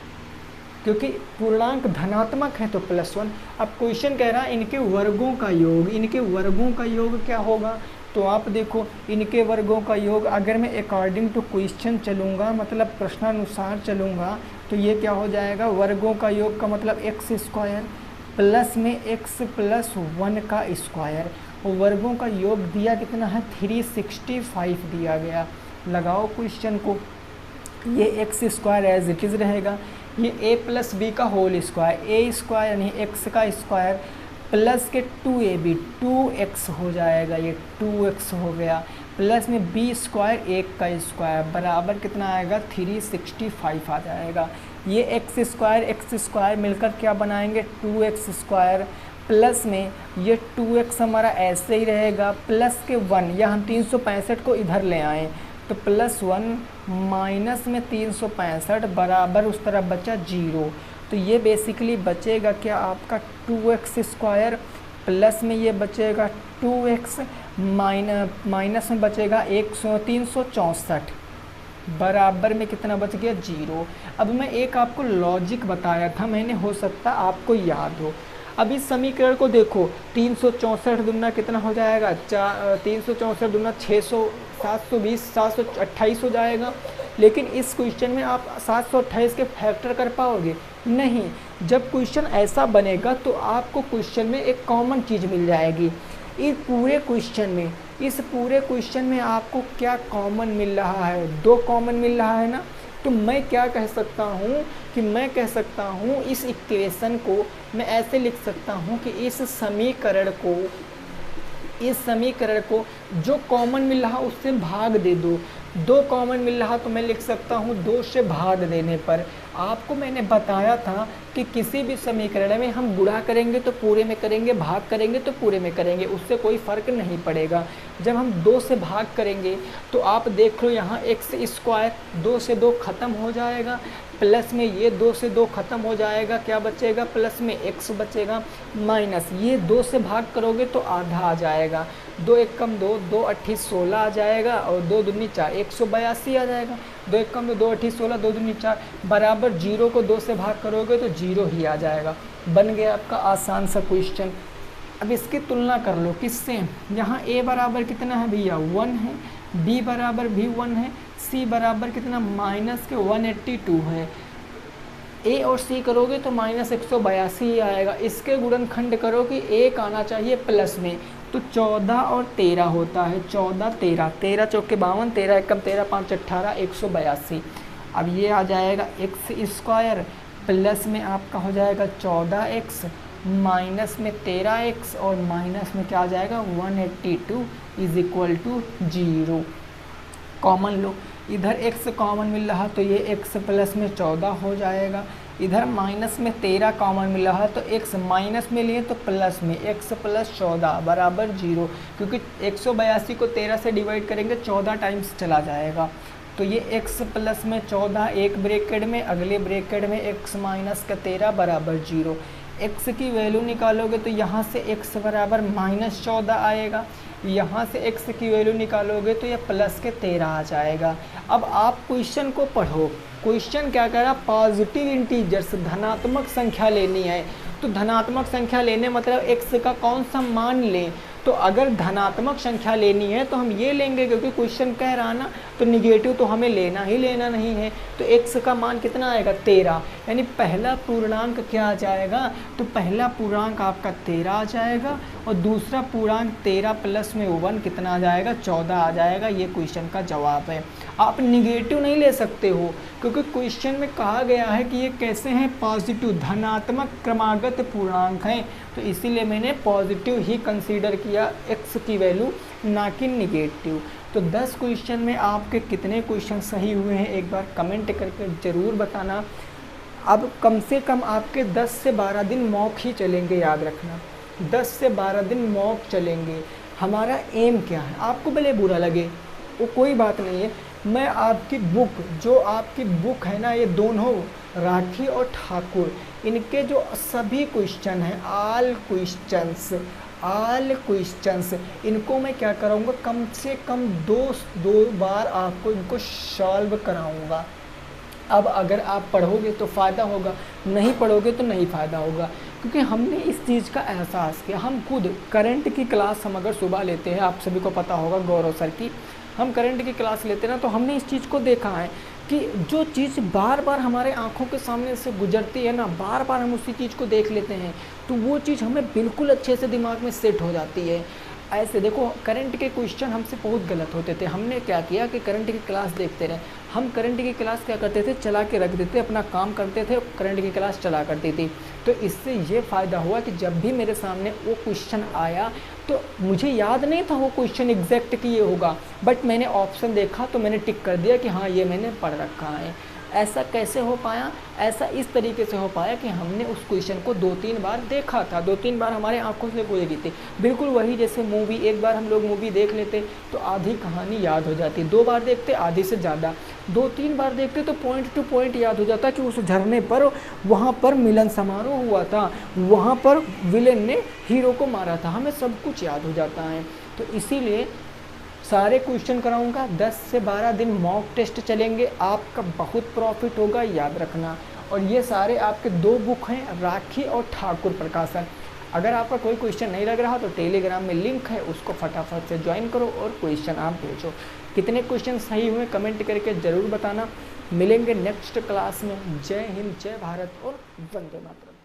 क्योंकि पूर्णांक धनात्मक है तो +1। अब क्वेश्चन कह रहा है इनके वर्गों का योग, इनके वर्गों का योग क्या होगा, तो आप देखो इनके वर्गों का योग अगर मैं अकॉर्डिंग टू क्वेश्चन चलूँगा, मतलब प्रश्नानुसार चलूँगा, तो ये क्या हो जाएगा, वर्गों का योग का मतलब x² प्लस में x+1 का स्क्वायर। वर्गों का योग दिया कितना है, 365 दिया गया। लगाओ क्वेश्चन को, ये x² एज इट इज़ रहेगा, ये a+b का होल स्क्वायर, a² यानी x का स्क्वायर प्लस के 2ab 2x हो जाएगा, ये 2x हो गया, प्लस में b² 1 का स्क्वायर बराबर कितना आएगा, 365 आ जाएगा। ये x² मिलकर क्या बनाएंगे, 2x² प्लस में ये 2x हमारा ऐसे ही रहेगा, प्लस के 1, या हम 365 को इधर ले आएँ तो +1 माइनस में 365 बराबर उस तरफ बचा 0। तो ये बेसिकली बचेगा क्या आपका 2x² प्लस में ये बचेगा 2x माइनस में बचेगा 364 बराबर में कितना बच गया, 0। अब मैं एक आपको लॉजिक बताया था मैंने, हो सकता आपको याद हो। अब इस समीकरण को देखो, 364 दूना कितना हो जाएगा, 364 दूना 600, 720, 728 हो जाएगा। लेकिन इस क्वेश्चन में आप 728 के फैक्टर कर पाओगे नहीं। जब क्वेश्चन ऐसा बनेगा तो आपको क्वेश्चन में एक कॉमन चीज़ मिल जाएगी। इस पूरे क्वेश्चन में आपको क्या कॉमन मिल रहा है, 2 कॉमन मिल रहा है ना। तो मैं क्या कह सकता हूँ कि मैं कह सकता हूँ इस इक्वेशन को मैं ऐसे लिख सकता हूँ कि इस समीकरण को जो कॉमन मिल रहा उससे भाग दे दो। 2 कॉमन मिल रहा तो मैं लिख सकता हूँ 2 से भाग देने पर। आपको मैंने बताया था कि किसी भी समीकरण में हम गुणा करेंगे तो पूरे में करेंगे, भाग करेंगे तो पूरे में करेंगे, उससे कोई फ़र्क नहीं पड़ेगा। जब हम 2 से भाग करेंगे तो आप देख लो यहाँ एक्स स्क्वायर 2 से 2 ख़त्म हो जाएगा, प्लस में ये 2 से 2 ख़त्म हो जाएगा, क्या बचेगा, प्लस में x बचेगा, माइनस ये 2 से भाग करोगे तो आधा आ जाएगा, 2 एकम 2, 2 अट्ठी 16 आ जाएगा और 2 दूनी 4, 182 आ जाएगा। 2 एकम 2, 2 अट्ठी 16, 2 दूनी 4 बराबर 0 को 2 से भाग करोगे तो 0 ही आ जाएगा। बन गया आपका आसान सा क्वेश्चन। अब इसकी तुलना कर लो किससे, यहाँ a बराबर कितना है भैया 1 है, b बराबर भी 1 है, c बराबर कितना माइनस के 182 है। a और c करोगे तो माइनस 182 ही आएगा। इसके गुणनखंड करो कि 1 आना चाहिए प्लस में, तो 14 और 13 होता है, 14 13, 13 चौके 52, 13 एकम 13, 5 18, 182। अब ये आ जाएगा एक्स स्क्वायर प्लस में आपका हो जाएगा 14x माइनस में 13x और माइनस में क्या आ जाएगा 182 इज इक्वल टू 0। कॉमन लो, इधर x कॉमन मिल रहा तो ये x प्लस में 14 हो जाएगा, इधर माइनस में 13 कॉमन मिल रहा तो x माइनस में लिए तो प्लस में x प्लस 14 बराबर 0, क्योंकि 182 को 13 से डिवाइड करेंगे 14 टाइम्स चला जाएगा। तो ये x प्लस में 14 एक ब्रैकेट में, अगले ब्रैकेट में x माइनस का 13 बराबर 0। x की वैल्यू निकालोगे तो यहाँ से x बराबर माइनस 14 आएगा, यहाँ से x की वैल्यू निकालोगे तो यह प्लस के 13 आ जाएगा। अब आप क्वेश्चन को पढ़ो, क्वेश्चन क्या कह रहा, पॉजिटिव इंटीजर्स धनात्मक संख्या लेनी है। तो धनात्मक संख्या लेने मतलब x का कौन सा मान लें, तो अगर धनात्मक संख्या लेनी है तो हम ये लेंगे, क्योंकि क्वेश्चन कह रहा ना, तो निगेटिव तो हमें लेना ही लेना नहीं है। तो x का मान कितना आएगा 13, यानी पहला पूर्णांक क्या आ जाएगा, तो पहला पूर्णांक आपका 13 आ जाएगा और दूसरा पूर्णांक 13 प्लस में 1 कितना आ जाएगा 14 आ जाएगा। ये क्वेश्चन का जवाब है। आप निगेटिव नहीं ले सकते हो, क्योंकि क्वेश्चन में कहा गया है कि ये कैसे हैं, पॉजिटिव धनात्मक क्रमागत पूर्णांक हैं, तो इसीलिए मैंने पॉजिटिव ही कंसीडर किया x की वैल्यू, ना कि निगेटिव। तो 10 क्वेश्चन में आपके कितने क्वेश्चन सही हुए हैं एक बार कमेंट करके ज़रूर बताना। अब कम से कम आपके 10 से 12 दिन मॉक ही चलेंगे, याद रखना 10 से 12 दिन मॉक चलेंगे। हमारा एम क्या है, आपको भले बुरा लगे वो कोई बात नहीं है, मैं आपकी बुक, जो आपकी बुक है ना, ये दोनों राठी और ठाकुर, इनके जो सभी क्वेश्चन हैं आल क्वेश्चंस, इनको मैं क्या कराऊंगा, कम से कम दो बार आपको इनको सॉल्व कराऊंगा। अब अगर आप पढ़ोगे तो फ़ायदा होगा, नहीं पढ़ोगे तो नहीं फ़ायदा होगा, क्योंकि हमने इस चीज़ का एहसास किया। हम खुद करंट की क्लास हम अगर सुबह लेते हैं, आप सभी को पता होगा गौरव सर की, हम करंट की क्लास लेते हैं ना, तो हमने इस चीज़ को देखा है कि जो चीज़ बार बार हमारे आँखों के सामने से गुजरती है ना, बार बार हम उसी चीज़ को देख लेते हैं, तो वो चीज़ हमें बिल्कुल अच्छे से दिमाग में सेट हो जाती है। ऐसे देखो, करंट के क्वेश्चन हमसे बहुत गलत होते थे। हमने क्या किया कि करंट की क्लास देखते रहे, हम करंट की क्लास क्या करते थे, चला के रख देते, अपना काम करते थे, करंट की क्लास चला करती थी। तो इससे ये फ़ायदा हुआ कि जब भी मेरे सामने वो क्वेश्चन आया तो मुझे याद नहीं था वो क्वेश्चन एग्जैक्ट कि ये होगा, बट मैंने ऑप्शन देखा तो मैंने टिक कर दिया कि हाँ ये मैंने पढ़ रखा है। ऐसा कैसे हो पाया, ऐसा इस तरीके से हो पाया कि हमने उस क्वेश्चन को 2-3 बार देखा था, 2-3 बार हमारे आंखों से गुजरी थी। बिल्कुल वही जैसे मूवी, एक बार हम लोग मूवी देख लेते तो आधी कहानी याद हो जाती, 2 बार देखते आधी से ज़्यादा, 2-3 बार देखते तो पॉइंट टू पॉइंट याद हो जाता कि उस झरने पर वहाँ पर मिलन समारोह हुआ था, वहाँ पर विलेन ने हीरो को मारा था, हमें सब कुछ याद हो जाता है। तो इसीलिए सारे क्वेश्चन कराऊंगा, 10 से 12 दिन मॉक टेस्ट चलेंगे, आपका बहुत प्रॉफिट होगा, याद रखना। और ये सारे आपके 2 बुक हैं, राठी और ठाकुर प्रकाशन। अगर आपका कोई क्वेश्चन नहीं लग रहा तो टेलीग्राम में लिंक है, उसको फटाफट से ज्वाइन करो और क्वेश्चन आप भेजो। कितने क्वेश्चन सही हुए कमेंट करके ज़रूर बताना। मिलेंगे नेक्स्ट क्लास में। जय हिंद, जय भारत और वंदे मातरम।